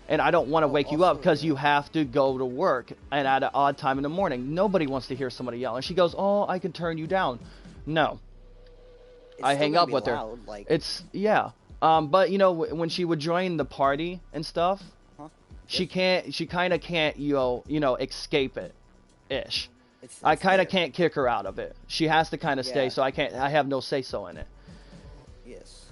And I don't want to wake you up because you have to go to work and at an odd time in the morning. Nobody wants to hear somebody yell. And she goes, oh, I can turn you down. No. I hang up with her. It's, yeah. But you know, when she would join the party and stuff, she kind of can't, you know, escape it, ish. I kind of can't kick her out of it. She has to kind of stay, so I have no say so in it. Yes.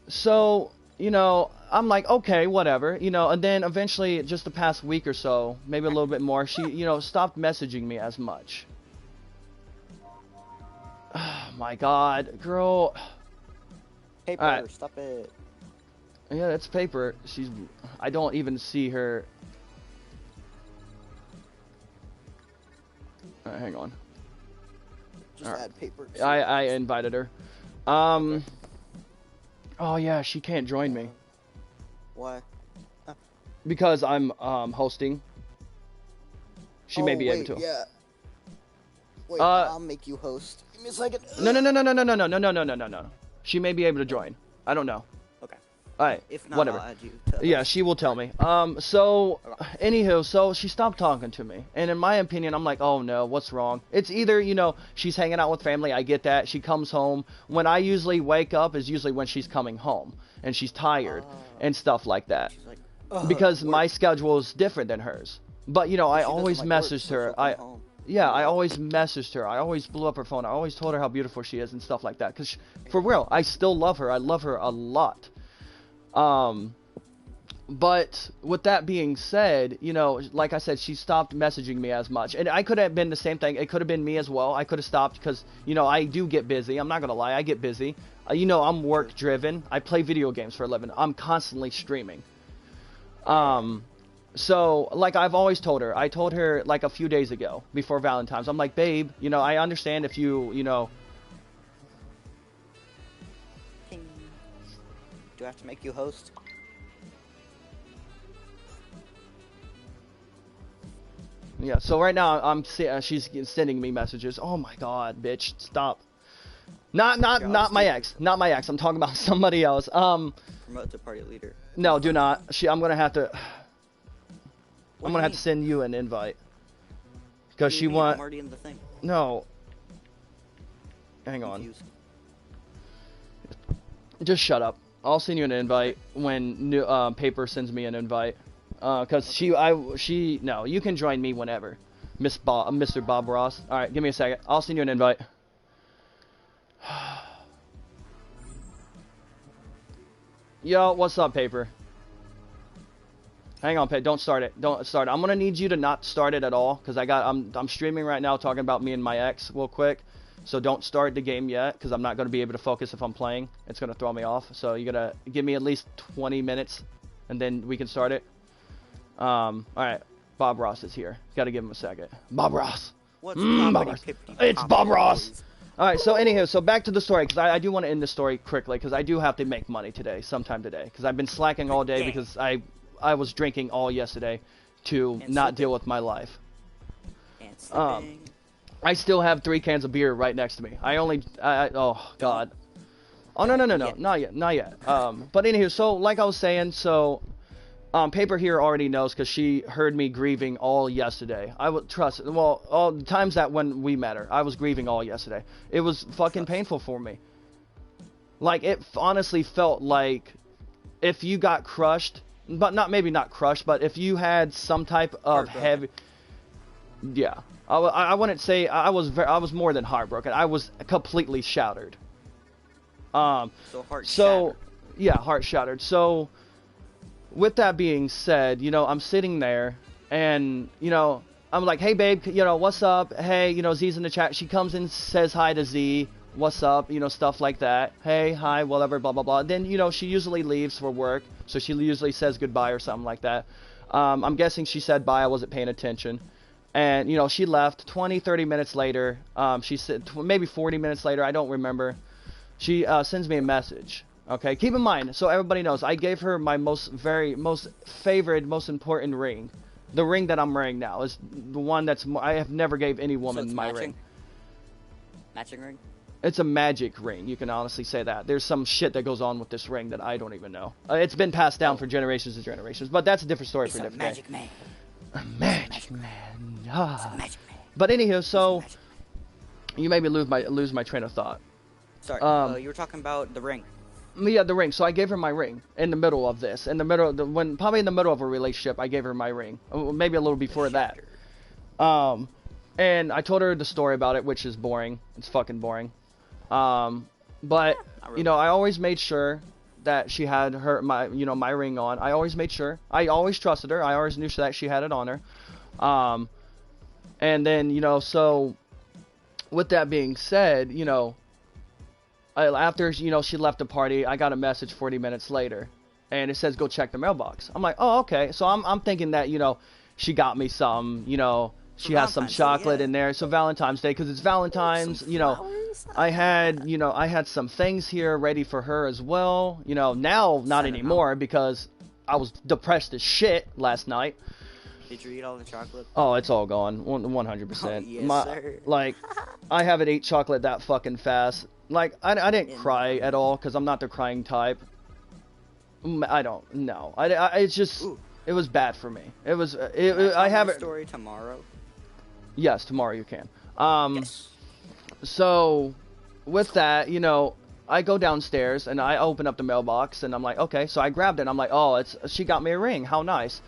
So, you know, I'm like, okay, whatever, you know, and then eventually, just the past week or so, maybe a little bit more, she, you know, stopped messaging me as much. Oh my God, girl. Paper, stop it. Yeah, that's Paper. I don't even see her. Alright, hang on. Just add Paper. I invited her. Oh yeah, she can't join me. Why? Because I'm hosting. She may be able to. Yeah. Wait, I'll make you host. Give me a second. No. She may be able to join. I don't know. Okay. Alright, If not, whatever. I'll add you to Yeah, she will tell me. So, anywho, so she stopped talking to me. And in my opinion, I'm like, oh no, what's wrong? It's either, you know, she's hanging out with family, I get that. She comes home. When I usually wake up is usually when she's coming home. And she's tired and stuff like that. She's like, Because work. my schedule is different than hers. But, you know, I She doesn't always like work, messaged so her. she'll come home. Yeah, I always messaged her. I always blew up her phone. I always told her how beautiful she is and stuff like that. Because, for real, I still love her. I love her a lot. But with that being said, you know, like I said, she stopped messaging me as much. And I could have been the same thing. It could have been me as well. I could have stopped because, you know, I do get busy. I'm not going to lie. I get busy. You know, I'm work driven. I play video games for a living. I'm constantly streaming. So, like I've always told her, I told her like a few days ago before Valentine's, I'm like, babe, you know, I understand if you know. Ding. Do I have to make you host? Yeah, so right now she's sending me messages. Oh my god, bitch, stop. Not my ex. Not my ex. I'm talking about somebody else. Promote to party leader. No, do not. I'm going to have to send you an invite. Because she I'm already in the thing. No. Hang on. Confused. Just shut up. I'll send you an invite when Paper sends me an invite. Cause no, you can join me whenever, Mr. Bob Ross. All right, give me a second. I'll send you an invite. Yo, what's up, Paper? Hang on, don't start it. Don't start it. I'm gonna need you to not start it at all, cause I'm streaming right now talking about me and my ex real quick. So don't start the game yet, cause I'm not gonna be able to focus if I'm playing. It's gonna throw me off. So you gotta give me at least 20 minutes, and then we can start it. Alright, Bob Ross is here. Gotta give him a second. Bob Ross! What's Bob Ross. It's Bob Ross! Alright, so anywho, so back to the story, because I do want to end the story quickly, because I do have to make money today, sometime today, because I've been slacking all day, because I was drinking all yesterday to not deal with my life. I still have 3 cans of beer right next to me. Oh, God. Oh, no, not yet. But anywho, so, like I was saying, so... Paper here already knows because she heard me grieving all yesterday. I would trust. Well, all the times that when we met her, I was grieving all yesterday. It was fucking painful for me. Like, it honestly felt like if you got crushed, but maybe not crushed, but if you had some type of heavy, yeah, I wouldn't say I was more than heartbroken. I was completely shattered. Shattered. Yeah, heart shattered. So. With that being said, you know, I'm sitting there and, you know, I'm like, hey, babe, you know, what's up? Hey, you know, Z's in the chat. She comes in, says hi to Z. What's up? You know, stuff like that. Hey, hi, whatever, blah, blah, blah. Then, you know, she usually leaves for work. So she usually says goodbye or something like that. I'm guessing she said bye. I wasn't paying attention. And, you know, she left 20, 30 minutes later. She said maybe 40 minutes later. I don't remember. She sends me a message. Okay, keep in mind, so everybody knows, I gave her my most favorite, most important ring. The ring that I'm wearing now is the one I have never gave any woman my ring. Matching ring? It's a magic ring, you can honestly say that. There's some shit that goes on with this ring that I don't even know. It's been passed down for generations and generations, but that's a different story for a different magic day. Man. A magic man. Ah. It's a magic man. But anywho, so, you made me lose my train of thought. Sorry, you were talking about the ring. Yeah, the ring. So I gave her my ring in the middle of this. Probably in the middle of a relationship, I gave her my ring. Maybe a little before that. And I told her the story about it, which is boring. It's fucking boring. But you know, I always made sure that she had my ring on. I always made sure. I always trusted her. I always knew that she had it on her. And then, you know, so with that being said, you know, after, you know, she left the party, I got a message 40 minutes later, and it says go check the mailbox. I'm like, oh, okay. So I'm thinking that, you know, she got me some, you know, she has some chocolate in there. So Valentine's Day, because it's Valentine's, you know, I had some things here ready for her as well. You know, now not anymore because I was depressed as shit last night. Did you eat all the chocolate? Oh, it's all gone, 100%. Oh, yes, sir. Like, I haven't ate chocolate that fucking fast. Like, I didn't cry at all, because I'm not the crying type. I don't know. It's just, Ooh. it was bad for me. It was, I have a story tomorrow. Yes, tomorrow you can. Yes. So, with that, you know, I go downstairs and I open up the mailbox and I'm like, okay, so I grabbed it and I'm like, oh, she got me a ring, how nice.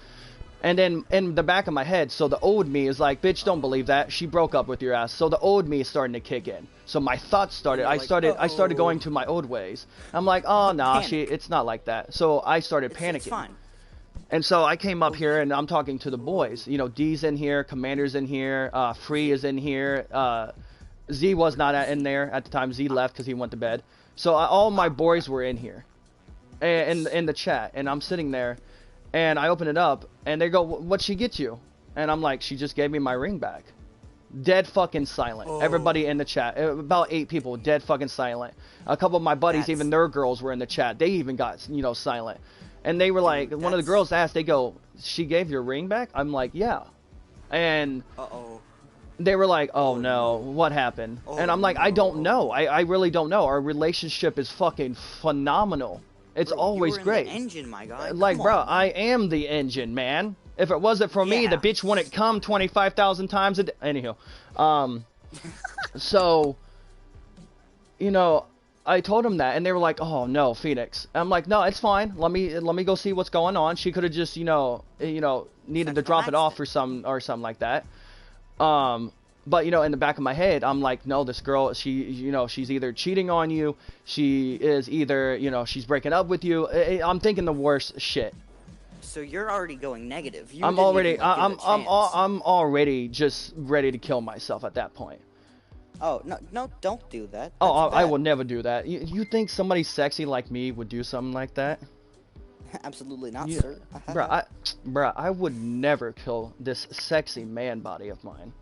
And then in the back of my head, so the old me is like, bitch, don't believe that. She broke up with your ass. So the old me is starting to kick in. So my thoughts started. I started going to my old ways. I'm like, oh nah, it's not like that. So I started panicking. It's fine. And so I came up here and I'm talking to the boys. You know, D's in here, Commander's in here, Free is in here. Z was not in there at the time. Z left because he went to bed. So all my boys were in here, and in the chat. And I'm sitting there. And I open it up, and they go, what'd she get you? And I'm like, she just gave me my ring back. Dead fucking silent. Oh. Everybody in the chat, about 8 people, dead fucking silent. A couple of my buddies, even their girls were in the chat. They even got, you know, silent. And they were like, one of the girls asked, they go, she gave your ring back? I'm like, yeah. And they were like, oh no, what happened? And I'm like, I don't know. I really don't know. Our relationship is fucking phenomenal. It's always great. The engine, my guy. Like, bro, I am the engine, man. If it wasn't for me, the bitch wouldn't come 25,000 times a day. Anywho, so, you know, I told him that, and they were like, "Oh no, Phoenix." I'm like, "No, it's fine. Let me go see what's going on." She could have just, you know, needed to drop it off or something like that. But, you know, in the back of my head, I'm like, no, this girl, she's either cheating on you, she is either, you know, she's breaking up with you. I'm thinking the worst shit. So you're already going negative. I'm already just ready to kill myself at that point. Oh, no, don't do that. I will never do that. You think somebody sexy like me would do something like that? Absolutely not, sir. Bruh, I would never kill this sexy man body of mine.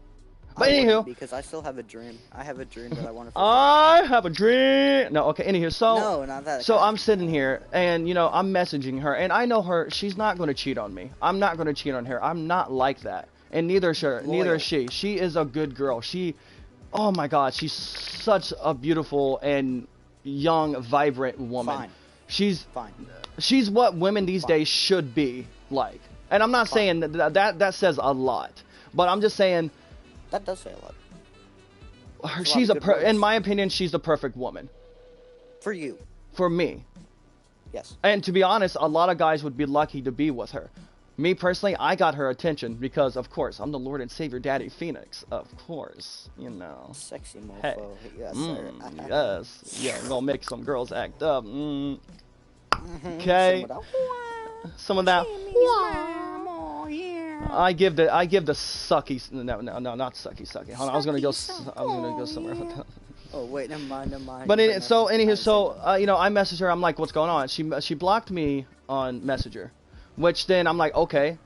But anywho, because I still have a dream. I have a dream that I want to. I have a dream. No, okay. Anywho, so no, not that. So I'm sitting here, and you know, I'm messaging her, and I know her. She's not going to cheat on me. I'm not going to cheat on her. I'm not like that, and neither is she. She is a good girl. Oh my God, she's such a beautiful and young, vibrant woman. Fine. She's what women these days should be like. And I'm not saying that says a lot, but I'm just saying. That does say a lot. In my opinion, she's the perfect woman. For you. For me. Yes. And to be honest, a lot of guys would be lucky to be with her. Me personally, I got her attention because, of course, I'm the Lord and Savior Daddy Phoenix. Of course, you know. Sexy mofo. Hey. Yes, sir. Yes. Yeah, I'm gonna make some girls act up. Okay. Some of that. I give the sucky. No, not sucky. Hold on, I was gonna go somewhere with that. Oh wait, never mind. But you know, I messaged her. I'm like, what's going on? She blocked me on Messenger, which then I'm like, okay,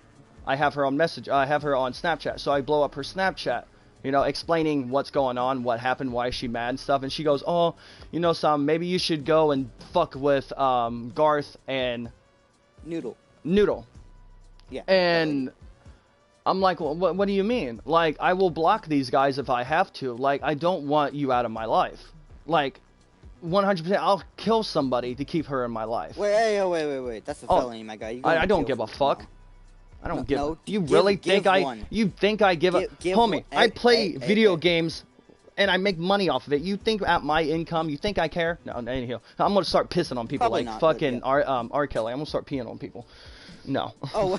I have her on Snapchat. So I blow up her Snapchat, you know, explaining what's going on, what happened, why is she mad and stuff. And she goes, oh, you know, Sam, maybe you should go and fuck with Garth and Noodle. Yeah. And I'm like, well, what do you mean? Like, I will block these guys if I have to. Like, I don't want you out of my life. Like, 100%, I'll kill somebody to keep her in my life. Wait. That's a felony, my guy. I don't give a fuck. I don't give. You really think You think I give a? Homie, I play video games, and I make money off of it. You think at my income? You think I care? No, anyhow, I'm gonna start pissing on people. Probably like not, fucking R. Kelly. I'm gonna start peeing on people. No. Oh.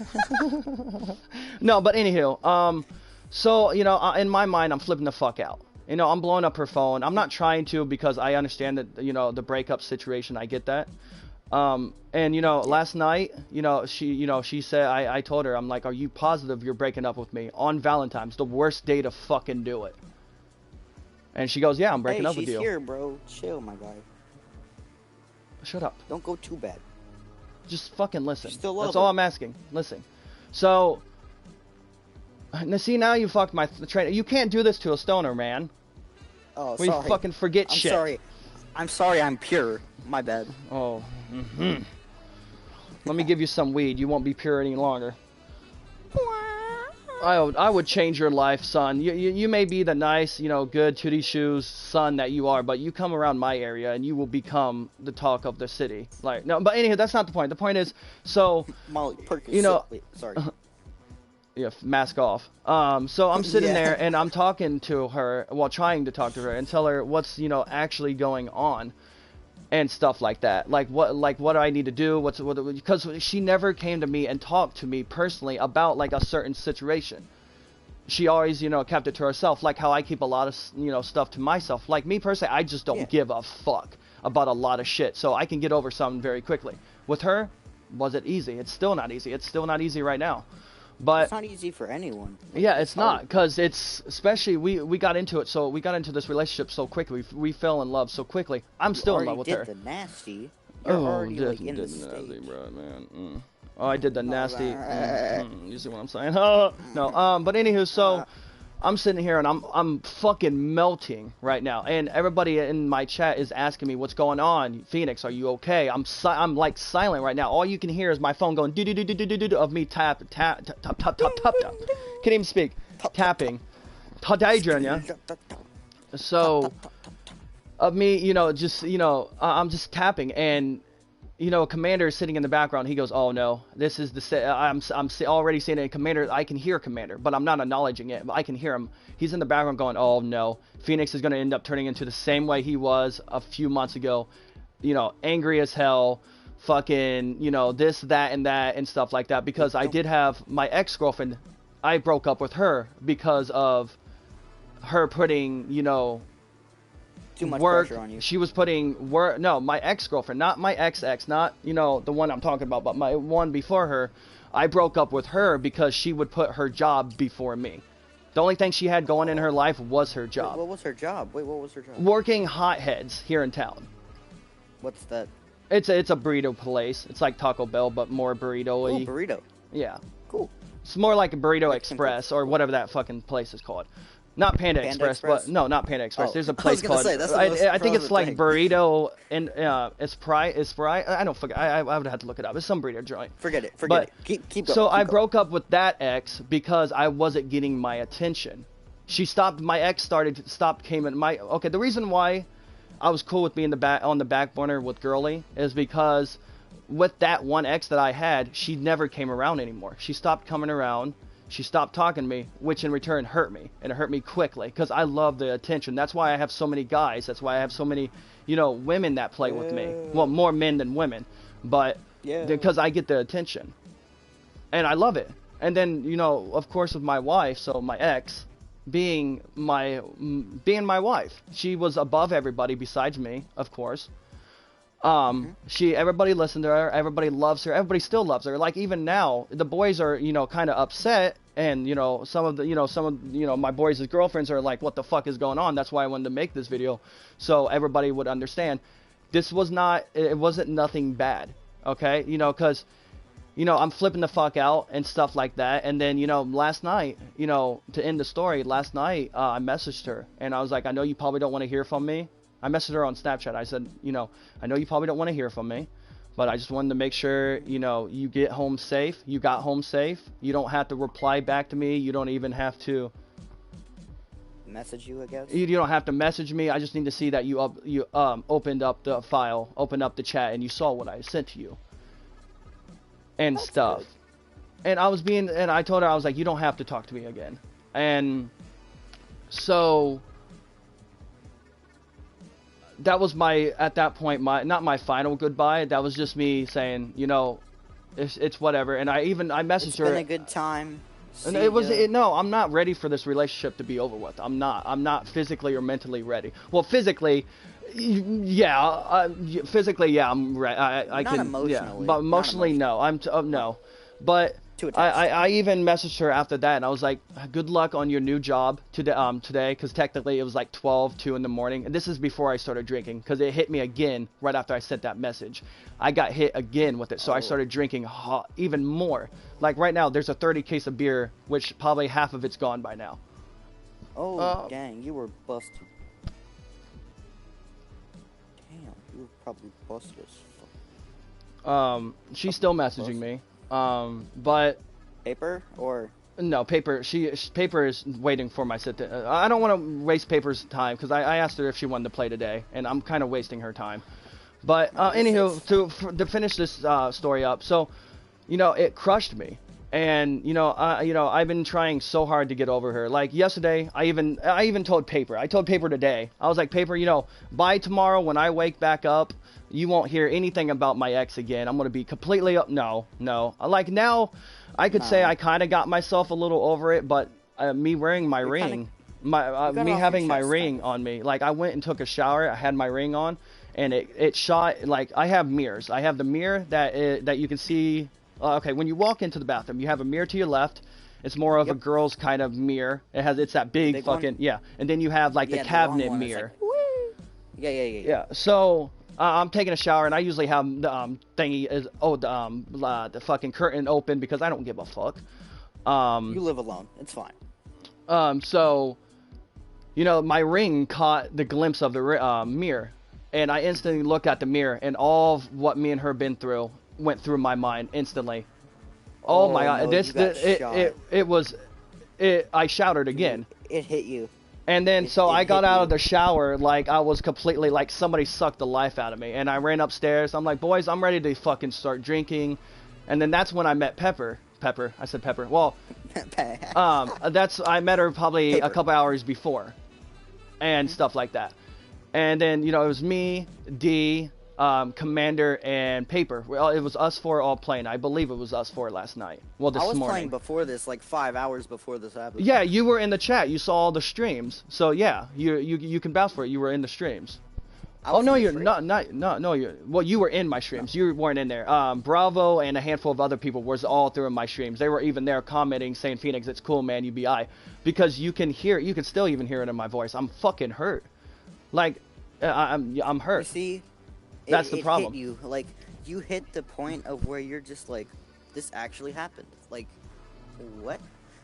No, but anywho, so, you know, in my mind, I'm flipping the fuck out. You know, I'm blowing up her phone. I'm not trying to because I understand that, you know, the breakup situation. I get that. And, you know, last night, she said, I told her, I'm like, are you positive you're breaking up with me on Valentine's, the worst day to fucking do it? And she goes, yeah, I'm breaking up with you. She's here, bro. Chill, my guy. Shut up. Don't go too bad. Just fucking listen. That's all I'm asking. Listen. So, see, now you fucked my trainer. You can't do this to a stoner, man. Oh, sorry. We fucking forget shit. I'm sorry. I'm pure. My bad. Oh. Let me give you some weed. You won't be pure any longer. I would change your life, son. You may be the nice, good tootie shoes son that you are, but you come around my area and you will become the talk of the city. Like, no, but anyhow, that's not the point. The point is, so, Molly wait, sorry. Yeah, mask off. So I'm sitting Yeah. there and I'm talking to her, well, trying to talk to her and tell her what's, actually going on and stuff like that. Like what do I need to do? Because she never came to me and talked to me personally about like a certain situation. She always, kept it to herself, like how I keep a lot of, stuff to myself. Like me personally, I just don't give a fuck about a lot of shit, so I can get over something very quickly. With her, was it easy? It's still not easy. It's still not easy right now. But it's not easy for anyone. Yeah, it's not, because it's, especially, we got into it, so we got into this relationship so quickly. We fell in love so quickly. I'm still in love with her. You did the nasty. You're already like in the stage. Bro, man. Oh, I did the nasty. You see what I'm saying? No, but anywho, so I'm sitting here and I'm fucking melting right now, and everybody in my chat is asking me what's going on. Phoenix, are you okay? I'm like silent right now. All you can hear is my phone going do do do do do do of me tap. Can't even speak. Tapping. So of me, just I'm just tapping, and Commander is sitting in the background. He goes, "Oh no, this is the I'm already seeing it." Commander, I can hear Commander, but I'm not acknowledging it. But I can hear him. He's in the background going, "Oh no, Phoenix is going to end up turning into the same way he was a few months ago, angry as hell, fucking, this, that, and stuff like that." Because I did have my ex-girlfriend. I broke up with her because of her putting, too much work. Pressure on you. She was putting work. No, my ex-girlfriend, not my ex, not the one I'm talking about, but my one before her. I broke up with her because she would put her job before me. The only thing she had going in her life was her job. What was her job? Wait, what was her job? Working Hotheads here in town. What's that? It's a burrito place. It's like Taco Bell, but more burrito-y. Oh, burrito. Yeah. Cool. It's more like a Burrito Express or whatever that fucking place is called. Not Panda Express, but no, not Panda Express. There's a place called. I think it's like Burrito and Esprit. I don't forget. I would have to look it up. It's some burrito joint. Forget it. Keep going. So I broke up with that ex because I wasn't getting my attention. She stopped. My ex came in my. Okay, the reason why I was cool with being on the back burner with Girly is because with that one ex that I had, she never came around anymore. She stopped coming around. She stopped talking to me, which in return hurt me, and it hurt me quickly, because I love the attention. That's why I have so many guys. That's why I have so many, women that play with me. Well, more men than women, but because I get the attention, and I love it. And then, of course, with my wife, so my ex, being my wife, she was above everybody besides me, of course. Everybody listened to her, everybody loves her, everybody still loves her. Like, even now, the boys are, kind of upset, and, some of my boys' girlfriends are like, what the fuck is going on? That's why I wanted to make this video, so everybody would understand. It wasn't nothing bad, okay? Because, I'm flipping the fuck out and stuff like that, and then, last night, to end the story, last night, I messaged her, and I was like, I know you probably don't want to hear from me. I messaged her on Snapchat. I said, I know you probably don't want to hear from me, but I just wanted to make sure, you get home safe. You got home safe. You don't have to reply back to me. You don't even have to message you, I guess. You don't have to message me. I just need to see that you opened up the file, opened up the chat, and you saw what I sent to you and That's stuff. Good. And I told her, I was like, you don't have to talk to me again. And so that was at that point, not my final goodbye. That was just me saying, it's whatever. And I messaged her. It's been a good time. And no, I'm not ready for this relationship to be over with. I'm not physically or mentally ready. Well, physically, yeah. Physically, yeah, I'm ready. I not can, emotionally. yeah. But emotionally, no. No. But I even messaged her after that, and I was like, good luck on your new job today, because technically it was like 2 in the morning, and this is before I started drinking, because it hit me again right after I sent that message. I got hit again with it, so I started drinking even more. Like right now, there's a 30 case of beer, which probably half of it's gone by now. Oh, dang, you were busted. Damn, you were probably busted as fuck. She's still messaging me. But paper or No, Paper is waiting for my sit. I don't want to waste Paper's time because I asked her if she wanted to play today, and I'm kind of wasting her time. But anywho, to finish this story up, so it crushed me, and I've been trying so hard to get over her. Like yesterday, I even told Paper. I told Paper today. I was like, Paper, by tomorrow when I wake back up, you won't hear anything about my ex again. I'm gonna be completely up. No. Like now, I could say I kind of got myself a little over it, but me wearing my ring, me having my ring on me, like I went and took a shower. I had my ring on, and it shot. Like I have mirrors. I have the mirror that you can see. Okay, when you walk into the bathroom, you have a mirror to your left. It's more of a girl's kind of mirror. It's that big fucking one? Yeah. And then you have like the cabinet mirror. Like, yeah. So I'm taking a shower, and I usually have the the fucking curtain open because I don't give a fuck. You live alone. It's fine. So my ring caught the glimpse of the mirror, and I instantly look at the mirror, and all of what me and her been through went through my mind instantly. Oh my god! I shouted again. It hit you. And then I got out of the shower like I was completely like somebody sucked the life out of me, and I ran upstairs. I'm like, boys, I'm ready to fucking start drinking. And then that's when I met Pepper. I said Pepper. Well, I met her probably a couple hours before, and stuff like that. And then it was me, D, Commander, and Paper. Well, it was us four all playing. I believe it was us four last night. Well, this morning. I was playing before this, like 5 hours before this happened. Yeah, you were in the chat. You saw all the streams. So yeah, you can vouch for it. You were in the streams. Oh no, you're not. Well, you were in my streams. You weren't in there. Bravo and a handful of other people was all through my streams. They were even there commenting, saying, "Phoenix, it's cool, man. UBI," because you can still even hear it in my voice. I'm fucking hurt. Like, I'm hurt. You see. That's the problem. Hit you. Like, you hit the point of where you're just like, this actually happened. Like, what?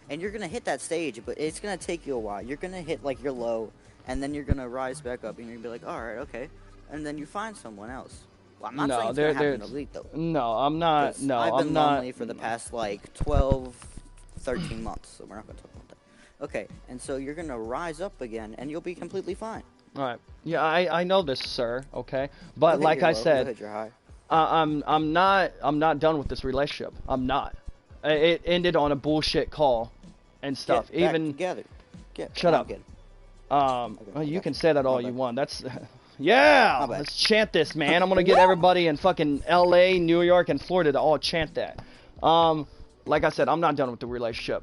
And you're going to hit that stage, but it's going to take you a while. You're going to hit, like, your low, and then you're going to rise back up, and you're going to be like, all right, okay. And then you find someone else. Well, I'm not saying it's going to happen in Elite, though. No, I'm not. No, I've been not. lonely for the past, like, 12, 13 months, so we're not going to talk about that. Okay, and so you're going to rise up again, and you'll be completely fine. All right. Yeah, I know this, sir. Okay, but like I said, I'm not done with this relationship. I'm not. It ended on a bullshit call, and stuff. Get back together. Shut up. You can say that all you want. That's yeah. Let's chant this, man. I'm gonna get everybody in fucking L.A., New York, and Florida to all chant that. Like I said, I'm not done with the relationship.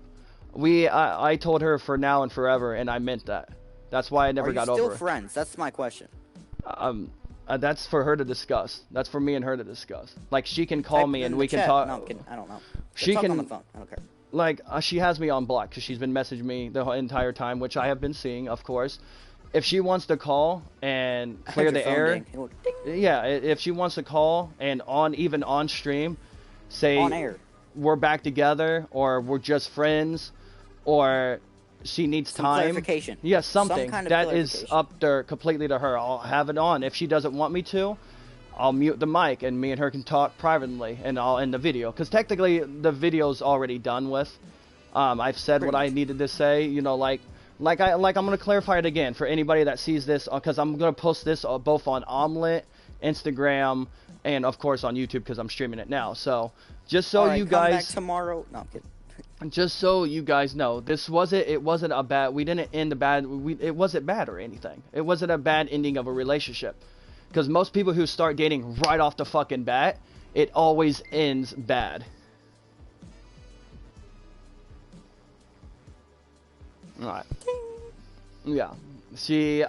I told her for now and forever, and I meant that. That's why I never got over it. Are you still friends? That's my question. That's for her to discuss. That's for me and her to discuss. Like, she can call me and we can talk. No, I'm kidding. I don't know. She talk can on the phone. I don't care. Like, she has me on block because she's been messaging me the whole entire time, which I have been seeing, of course. If she wants to call and clear the air, yeah. If she wants to call and even on stream, say on air, we're back together, or we're just friends, or she needs time. Clarification. Yeah, something. Some kind of that is up there completely to her. I'll have it on. If she doesn't want me to, I'll mute the mic and me and her can talk privately, and I'll end the video. Because technically, the video's already done with. I've said what I needed to say. I'm gonna clarify it again for anybody that sees this, because I'm gonna post this both on Omelet, Instagram, and of course on YouTube because I'm streaming it now. So just so you guys. Come back tomorrow. No, I'm kidding. Just so you guys know, it wasn't a bad, we didn't end the bad, it wasn't bad or anything. It wasn't a bad ending of a relationship. Because most people who start dating right off the fucking bat, it always ends bad. Alright. Yeah. She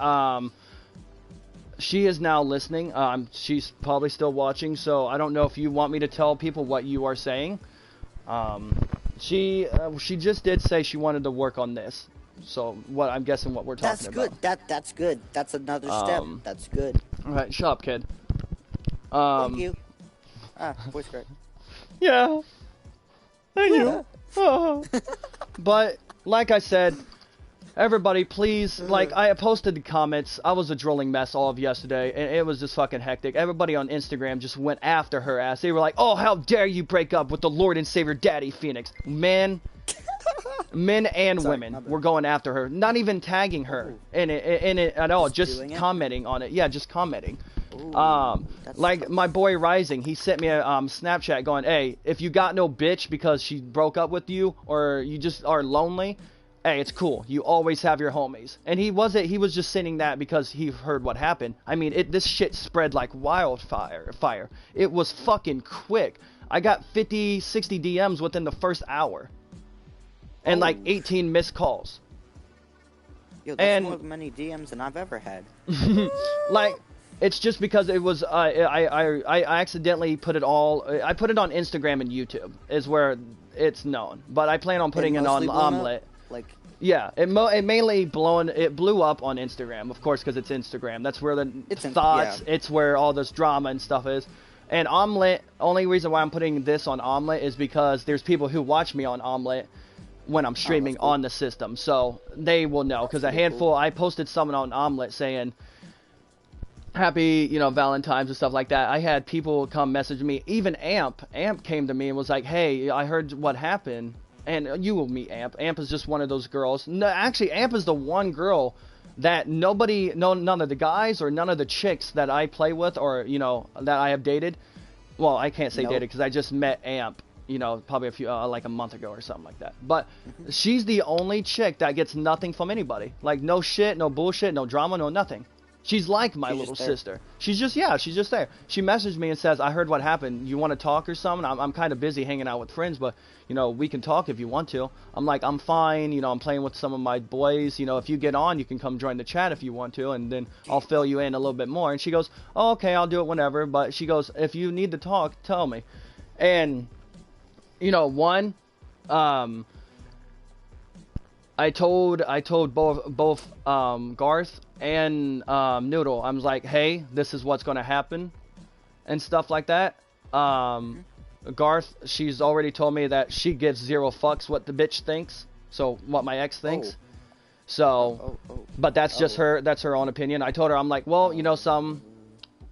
is now listening. She's probably still watching, so I don't know if you want me to tell people what you are saying. She just did say she wanted to work on this. So I'm guessing what we're talking about. That's good. That's another step. That's good. All right, shut up, kid. Thank you. Voice crack. Yeah. Thank you. But like I said, everybody, please, like I posted the comments. I was a drooling mess all of yesterday, and it was just fucking hectic. Everybody on Instagram just went after her ass. They were like, "Oh, how dare you break up with the Lord and Savior Daddy Phoenix, man." Men and Sorry, women were going after her, not even tagging her in it at all, just commenting on it. Yeah, just commenting. Like my boy Rising, he sent me a Snapchat going, "Hey, if you got no bitch because she broke up with you, or you just are lonely, hey, it's cool. You always have your homies." And he was just sending that because he heard what happened. I mean, this shit spread like wildfire. It was fucking quick. I got 50, 60 DMs within the first hour. And like 18 missed calls. Yo, that's more than many DMs than I've ever had. Like, it's just because it was I accidentally put it all. I put it on Instagram and YouTube is where it's known, but I plan on putting it on Omelette. Like, yeah, it mainly blew up on Instagram, of course, because it's Instagram. That's where the thoughts. Yeah. It's where all this drama and stuff is. And Omelette. Only reason why I'm putting this on Omelette is because there's people who watch me on Omelette when I'm streaming on the system, so they will know. Because a handful, cool. I posted something on Omelette saying happy, Valentine's and stuff like that. I had people come message me. Even Amp came to me and was like, "Hey, I heard what happened." And you will meet Amp. Amp is just one of those girls. No, actually, Amp is the one girl that none of the guys or none of the chicks that I play with or that I have dated. Well, I can't say dated because I just met Amp. Probably like a month ago or something like that. But she's the only chick that gets nothing from anybody. Like, no shit, no bullshit, no drama, no nothing. She's like my little sister. She's just there. She messaged me and says, "I heard what happened. You want to talk or something? I'm kind of busy hanging out with friends, but, we can talk if you want to." I'm like, "I'm fine. I'm playing with some of my boys. If you get on, you can come join the chat if you want to, and then I'll fill you in a little bit more." And she goes, "Oh, okay, I'll do it whenever." But she goes, "If you need to talk, tell me." And I told both Garth and Noodle. I was like, "Hey, this is what's gonna happen," and stuff like that. Garth, she's already told me that she gives zero fucks what the bitch thinks. So what my ex thinks. So, but that's just her. That's her own opinion. I told her, I'm like, "Well,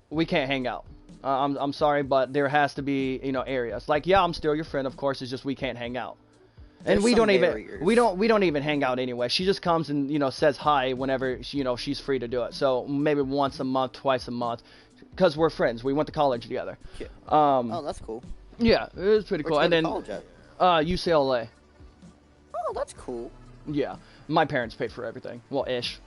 we can't hang out. I'm sorry, but there has to be, areas. Like, yeah, I'm still your friend, of course. It's just we can't hang out." And we don't even hang out anyway. She just comes and says hi whenever she's free to do it. So maybe once a month, twice a month, because we're friends. We went to college together. Yeah. Oh, that's cool. Yeah, it was pretty cool. And then UCLA. Oh, that's cool. Yeah, my parents paid for everything. Well, ish.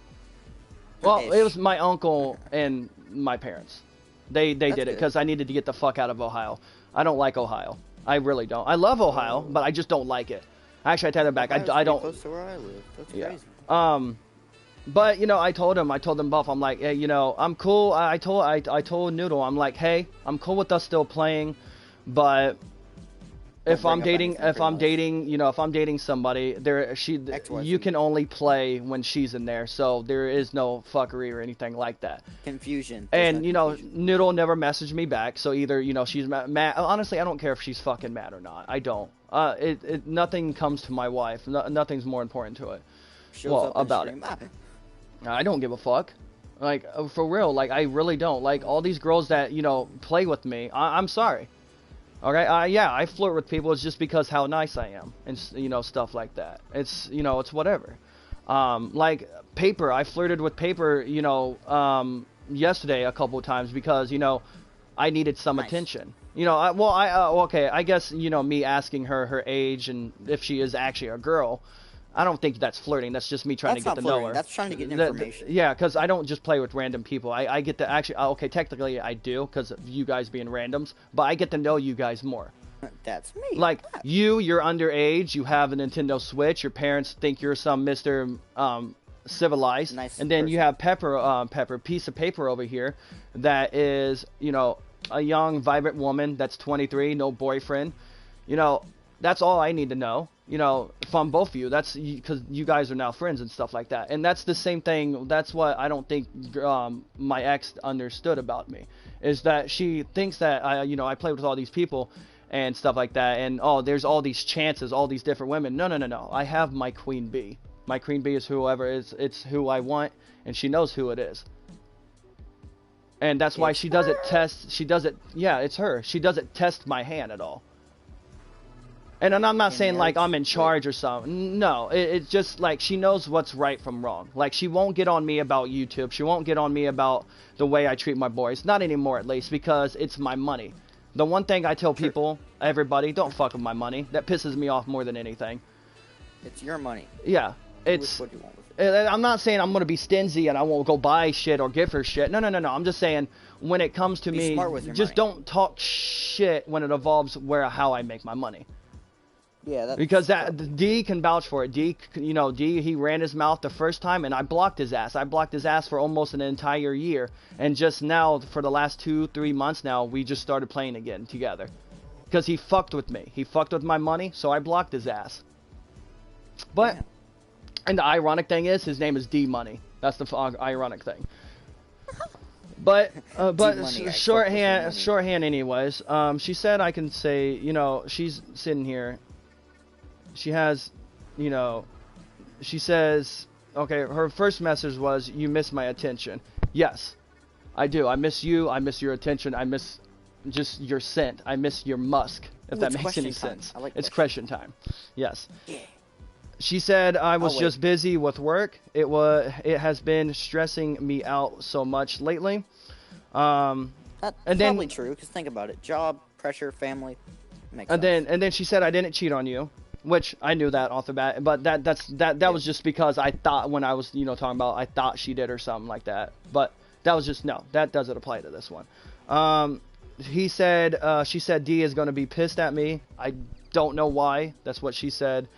Well, it was my uncle and my parents. They did it because I needed to get the fuck out of Ohio. I don't like Ohio. I really don't. I love Ohio, but I just don't like it. Actually, I take that back. I don't. Close to where I live. That's crazy. But I told them both. I'm like, "Hey, I'm cool." I told Noodle, I'm like, "Hey, I'm cool with us still playing, but if I'm dating somebody, you can only play when she's in there, so there is no fuckery or anything like that." Confusion. And Noodle never messaged me back, so either she's mad. Honestly, I don't care if she's fucking mad or not. I don't. Nothing comes to my wife. Nothing's more important to it. About it. I don't give a fuck. Like, for real. Like, I really don't. Like, all these girls that play with me. I'm sorry. Okay, yeah, I flirt with people. It's just because how nice I am, and stuff like that. It's it's whatever. Like Paper, I flirted with Paper, yesterday a couple of times because I needed some attention. Okay, I guess me asking her age and if she is actually a girl. I don't think that's flirting. That's just me trying to get to know her. That's trying to get information. Yeah, because I don't just play with random people. I get to actually... Okay, technically I do, because of you guys being randoms. But I get to know you guys more. That's me. Like, you're underage. You have a Nintendo Switch. Your parents think you're some Mr. Civilized. Nice and then person. You have Pepper, piece of paper over here, that is, a young, vibrant woman that's 23, no boyfriend. That's all I need to know. From both of you. That's because you guys are now friends and stuff like that. And that's the same thing. That's what I don't think my ex understood about me, is that she thinks that I play with all these people and stuff like that, and there's all these chances, all these different women. No. I have my queen bee. My queen bee is whoever it's who I want, and she knows who it is. And that's why she doesn't test. Yeah, it's her. She doesn't test my hand at all. And I'm not in saying like marriage. I'm in charge or something. No, it's just like she knows what's right from wrong. Like she won't get on me about YouTube. She won't get on me about the way I treat my boys. Not anymore, at least, because it's my money. The one thing I tell people, everybody, don't fuck with my money. That pisses me off more than anything. It's your money. Yeah, It's what you want with it. I'm not saying I'm gonna be stingy and I won't go buy shit or give her shit. No. I'm just saying when it comes to Be me, smart with your just money. don't talk shit when it involves how I make my money. Yeah, that's Because D can vouch for it. D, he ran his mouth the first time, and I blocked his ass. I blocked his ass for almost an entire year, and just now, for the last 2-3 months now, we just started playing again together. Because he fucked with me. He fucked with my money, so I blocked his ass. But, and the ironic thing is, his name is D Money. That's the ironic thing. But shorthand anyways. She said I can say, she's sitting here. She has, she says, okay, her first message was, you miss my attention. Yes, I do. I miss you. I miss your attention. I miss just your scent. I miss your musk, if that makes any sense. It's question time. Yes. Yeah. She said I was just busy with work. It has been stressing me out so much lately. That's probably true, because think about it. Job, pressure, family. And then she said I didn't cheat on you. Which I knew that off the bat, but that was just because I thought when I was talking about I thought she did or something like that. But that was just no, that doesn't apply to this one. She said D is going to be pissed at me. I don't know why. That's what she said.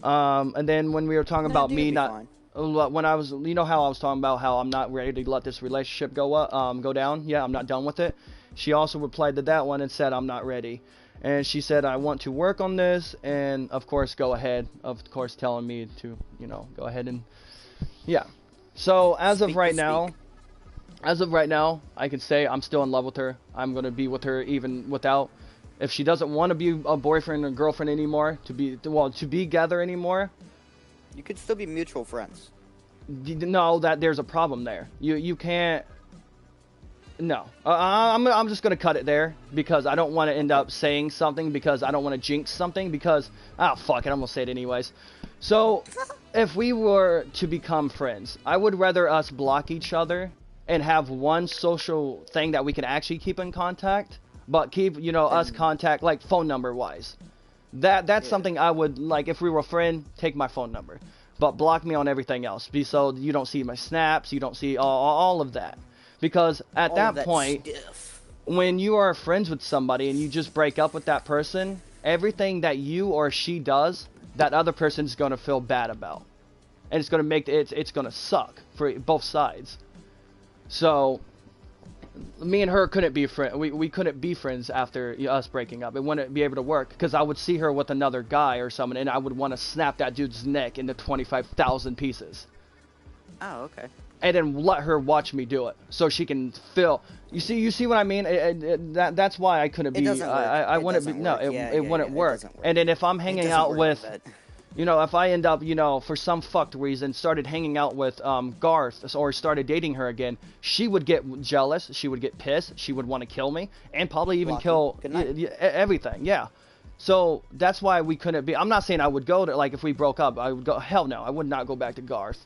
And then when we were talking about me not when I was how I was talking about how I'm not ready to let this relationship go down. Yeah, I'm not done with it. She also replied to that one and said I'm not ready. And she said, I want to work on this, and of course, go ahead. Of course, telling me to, go ahead and, yeah. So, as of right now, I can say I'm still in love with her. I'm going to be with her even without, if she doesn't want to be a boyfriend or girlfriend anymore, to be together anymore. You could still be mutual friends. No, there's a problem there. You can't. No, I'm just gonna cut it there because I don't want to end up saying something because I don't want to jinx something because fuck it, I'm gonna say it anyways. So, if we were to become friends, I would rather us block each other and have one social thing that we can actually keep in contact, but keep us contact like phone number wise. That's something I would like if we were a friend. Take my phone number, but block me on everything else. So you don't see my snaps, you don't see all of that. Because at that point, when you are friends with somebody and you just break up with that person, everything that you or she does, that other person's going to feel bad about. And it's going to make it's going to suck for both sides. So, me and her couldn't be friends. We couldn't be friends after us breaking up. It wouldn't be able to work because I would see her with another guy or someone and I would want to snap that dude's neck into 25,000 pieces. Oh, okay. And then let her watch me do it, so she can feel. You see what I mean? That's why I couldn't be. I wouldn't be. No, it wouldn't work. And then if I'm hanging out with, if I end up, for some fucked reason, started hanging out with Garth or started dating her again, she would get jealous. She would get pissed. She would want to kill me and probably even kill everything. Yeah. So that's why we couldn't be. I'm not saying I would go to if we broke up. I would go. Hell no, I would not go back to Garth.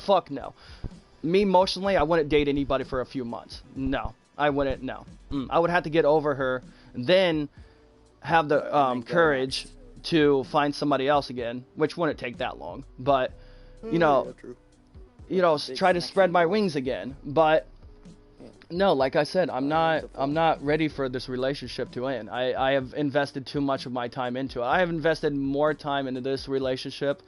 Fuck no. Me emotionally, I wouldn't date anybody for a few months. No, I wouldn't. No, I would have to get over her, then have the courage to find somebody else again, which wouldn't take that long. But try to spread my wings again. But no, like I said, I'm not ready for this relationship to end. I have invested too much of my time into it. I have invested more time into this relationship.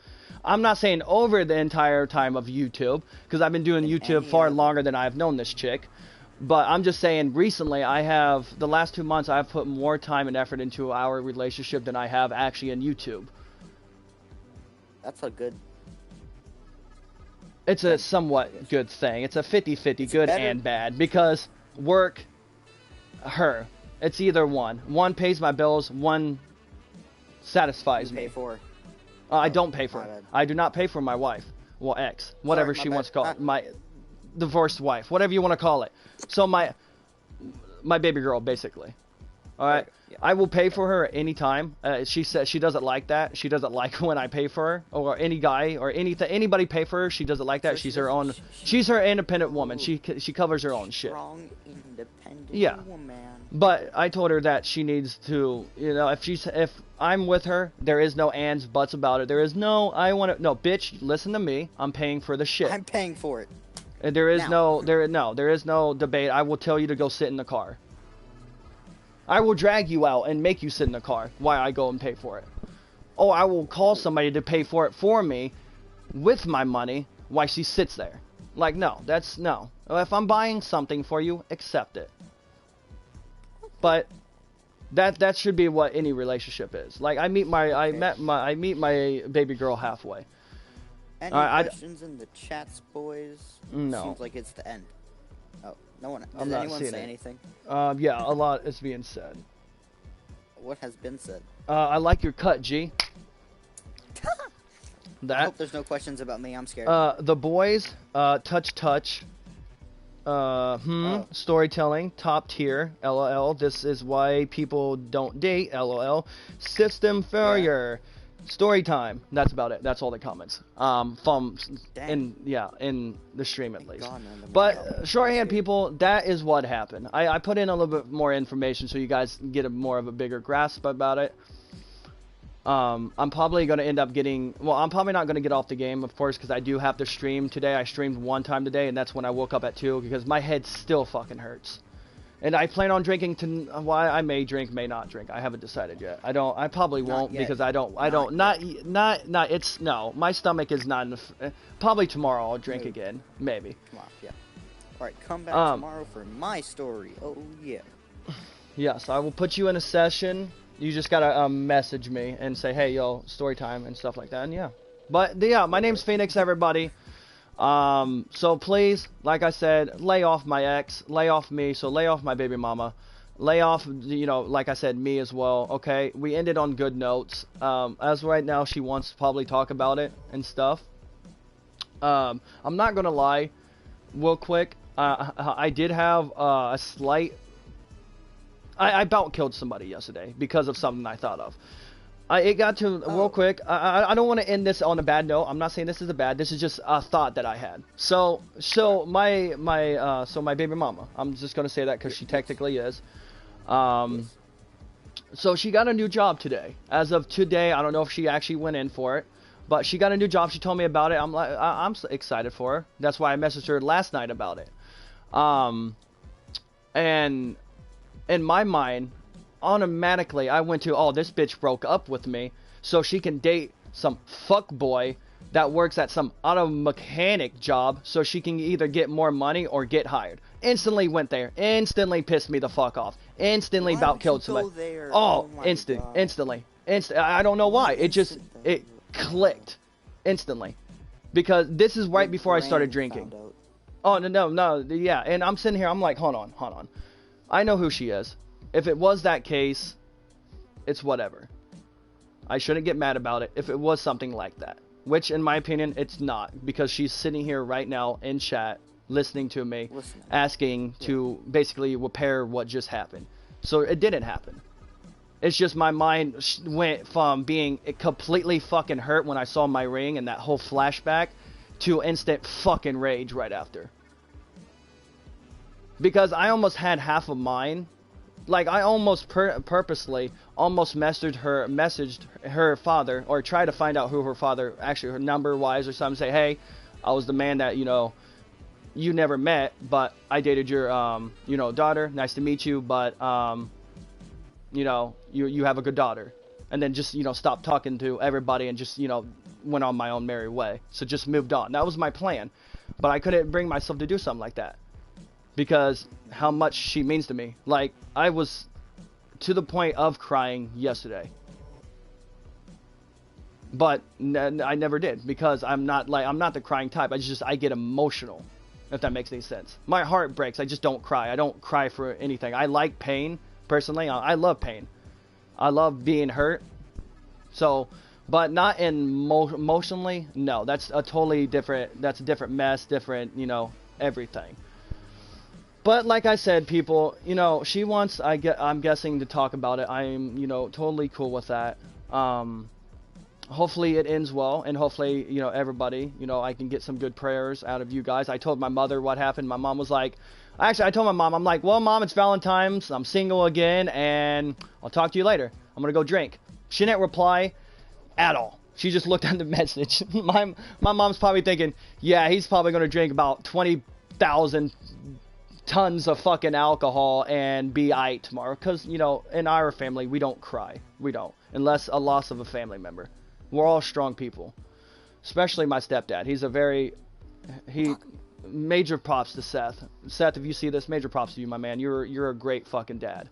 I'm not saying over the entire time of YouTube, because I've been doing YouTube far longer than I've known this chick. But I'm just saying, recently, the last 2 months, I've put more time and effort into our relationship than I have actually in YouTube. That's a good... It's a somewhat good thing. It's a 50-50 good and bad, because work, her. It's either one. One pays my bills, one satisfies me. Pay for. I don't pay for it. I do not pay for my wife. Well, ex. Whatever she wants to call it. My divorced wife. Whatever you want to call it. So my baby girl, basically. All right. Yeah. I will pay for her anytime. She says she doesn't like that. She doesn't like when I pay for her, or any guy or anybody pay for her. She doesn't like that. So She's her own. She's her independent woman. She covers her own shit. Strong, independent woman. But I told her that she needs to, if I'm with her, there is no ands, buts about it. There is no, no, bitch, listen to me. I'm paying for the shit. I'm paying for it. And there is there is no debate. I will tell you to go sit in the car. I will drag you out and make you sit in the car while I go and pay for it. Oh, I will call somebody to pay for it for me with my money while she sits there. Like, no, no. If I'm buying something for you, accept it. But that should be what any relationship is. Like, I meet my baby girl halfway. Any questions in the chats, boys? No. Seems like it's the end. Oh, no one. I'm Does not anyone seeing say it. anything? Yeah, a lot is being said. What has been said? I like your cut, G. I hope there's no questions about me. I'm scared. The boys, touch. Storytelling, top tier, LOL. This is why people don't date, LOL. System failure. Story time. That's about it. That's all the comments. In the stream at least. But shorthand, people, that is what happened. I put in a little bit more information so you guys get a more of a bigger grasp about it. I'm probably going to end up getting... Well, I'm probably not going to get off the game, of course, because I do have to stream today. I streamed one time today, and that's when I woke up at 2, because my head still fucking hurts. And I plan on drinking why I may drink, may not drink. I haven't decided yet. I probably won't, because my stomach is not... Probably tomorrow I'll drink again. Maybe. Tomorrow, yeah. Alright, come back tomorrow for my story. Oh, yeah. Yes, I will put you in a session... You just gotta message me and say, hey, yo, story time and stuff like that, and yeah. But, yeah, my name's Phoenix, everybody. So please, like I said, lay off my ex, lay off me, so lay off my baby mama. Lay off, like I said, me as well, okay? We ended on good notes. As right now, she wants to probably talk about it and stuff. I'm not gonna lie, real quick, I did have a slight... I about killed somebody yesterday because of something I thought of. It got to real quick. I don't want to end this on a bad note. I'm not saying this is this is just a thought that I had. So my baby mama. I'm just gonna say that because she technically is. So she got a new job today. As of today, I don't know if she actually went in for it, but she got a new job. She told me about it. I'm excited for her. That's why I messaged her last night about it. And in my mind, automatically, I went to, oh, this bitch broke up with me, so she can date some fuckboy that works at some auto mechanic job, so she can either get more money or get hired. Instantly went there. Instantly pissed me the fuck off. Instantly about killed somebody. Instantly. I don't know why. It clicked. Instantly. Because this is right before I started drinking. Oh, no, yeah. And I'm sitting here, I'm like, hold on. I know who she is. If it was that case, it's whatever. I shouldn't get mad about it if it was something like that. Which, in my opinion, it's not. Because she's sitting here right now in chat, listening to me, asking to basically repair what just happened. So it didn't happen. It's just my mind went from being completely fucking hurt when I saw my ring and that whole flashback to instant fucking rage right after. Because I almost had half of mine. Like, I almost purposely almost messaged her father, or tried to find out who her father, actually her number-wise or something, say, hey, I was the man that, you never met, but I dated your, daughter, nice to meet you, but, you have a good daughter. And then just, stopped talking to everybody and just, went on my own merry way. So just moved on. That was my plan. But I couldn't bring myself to do something like that. Because how much she means to me. Like, I was to the point of crying yesterday. But I never did, because I'm not the crying type. I get emotional, if that makes any sense. My heart breaks. I just don't cry. I don't cry for anything. I like pain, personally. I love pain. I love being hurt. So, but not emotionally. No, that's a totally different. That's a different mess. Different, everything. But like I said, people, you know, she wants, I'm guessing, to talk about it. I'm, you know, totally cool with that. Hopefully it ends well, and hopefully, you know, everybody, you know, I can get some good prayers out of you guys. I told my mother what happened. My mom was like, actually, I told my mom, I'm like, well, Mom, it's Valentine's. I'm single again, and I'll talk to you later. I'm gonna go drink. She didn't reply at all. She just looked at the message. My mom's probably thinking, yeah, he's probably gonna drink about 20,000 tons of fucking alcohol and be aight tomorrow. Because, you know, in our family, we don't cry. We don't. Unless a loss of a family member. We're all strong people. Especially my stepdad. Major props to Seth. Seth, if you see this, major props to you, my man. You're a great fucking dad.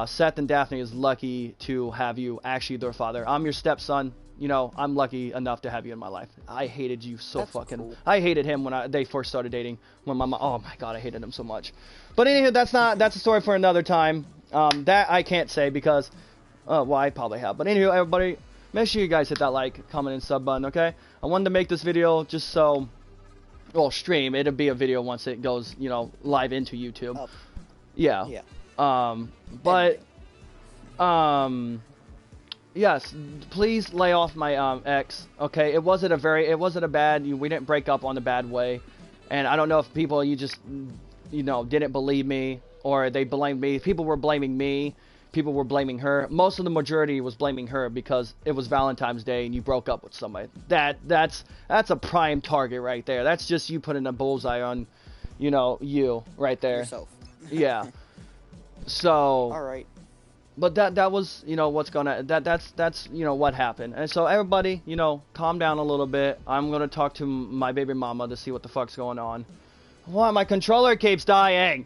Seth and Daphne is lucky to have you, actually their father. I'm your stepson. You know, I'm lucky enough to have you in my life. I hated you so That's fucking... cool. I hated him when they first started dating. When my mom... Oh my god, I hated him so much. But anyway, that's a story for another time. That I can't say because... well, I probably have. But anyway, everybody, make sure you guys hit that like, comment, and sub button, okay? I wanted to make this video just so... Well, stream. It'll be a video once it goes, you know, live into YouTube. Up. Yeah. Yeah. But... Yes, please lay off my ex. Okay, it wasn't a bad. We didn't break up on a bad way, and I don't know if people you know, didn't believe me or they blamed me. People were blaming me. People were blaming her. Most of the majority was blaming her because it was Valentine's Day and you broke up with somebody. That's a prime target right there. That's just you putting a bullseye on, you know, you right there. Yourself. Yeah. So. All right. But that was, you know, that's you know what happened. And so everybody, you know, calm down a little bit. I'm gonna talk to my baby mama to see what the fuck's going on. Why my controller keeps dying?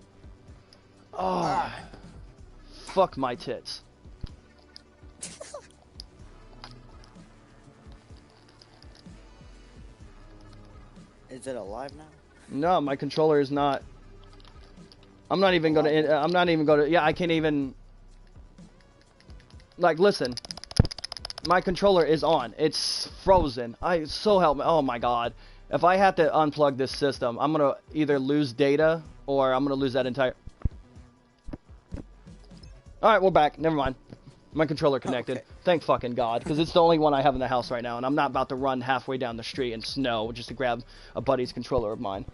Oh, fuck my tits. Is it alive now? No, my controller is not. I'm not even gonna. Yeah, I can't even. Like, listen, my controller is on. It's frozen. So help me. Oh my god. If I have to unplug this system, I'm gonna either lose data or I'm gonna lose that entire... Alright, we're back. Never mind. My controller connected. Okay. Thank fucking god, because it's the only one I have in the house right now, and I'm not about to run halfway down the street in snow just to grab a buddy's controller of mine.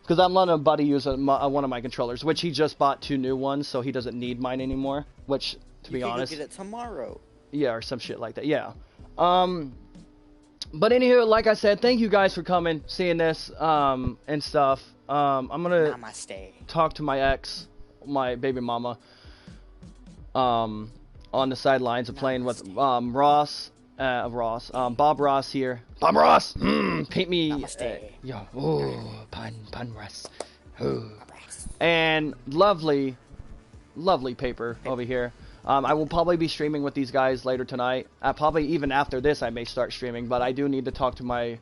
Because I'm letting a buddy use one of my controllers, which he just bought 2 new ones, so he doesn't need mine anymore, which... To be honest, you can get it tomorrow. Yeah, or some shit like that. Yeah. But anywho, like I said, thank you guys for coming, seeing this, and stuff. I'm gonna talk to my ex, my baby mama, on the sidelines of playing with Bob Ross here. Bob Ross, paint me. Yo, pun Ross. And lovely paper over here. I will probably be streaming with these guys later tonight. Probably even after this I may start streaming, but I do need to talk to my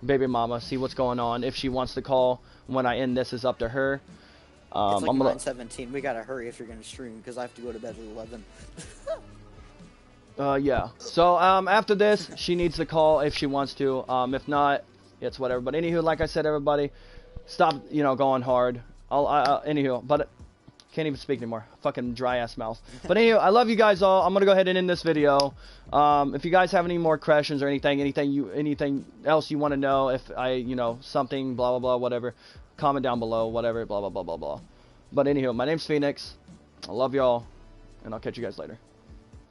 baby mama, see what's going on. If she wants to call when I end this is up to her. It's like 9:17. We gotta hurry if you're gonna stream, because I have to go to bed at 11. Yeah. So, after this, she needs to call if she wants to. If not, it's whatever. But anywho, like I said, everybody, stop, you know, going hard. Anywho, but... Can't even speak anymore. Fucking dry ass mouth. But anyway, I love you guys all. I'm gonna go ahead and end this video. If you guys have any more questions or anything else you want to know, if you know, something, blah blah blah, whatever, comment down below, whatever, blah blah blah blah blah. But anyway, my name's Phoenix. I love y'all, and I'll catch you guys later.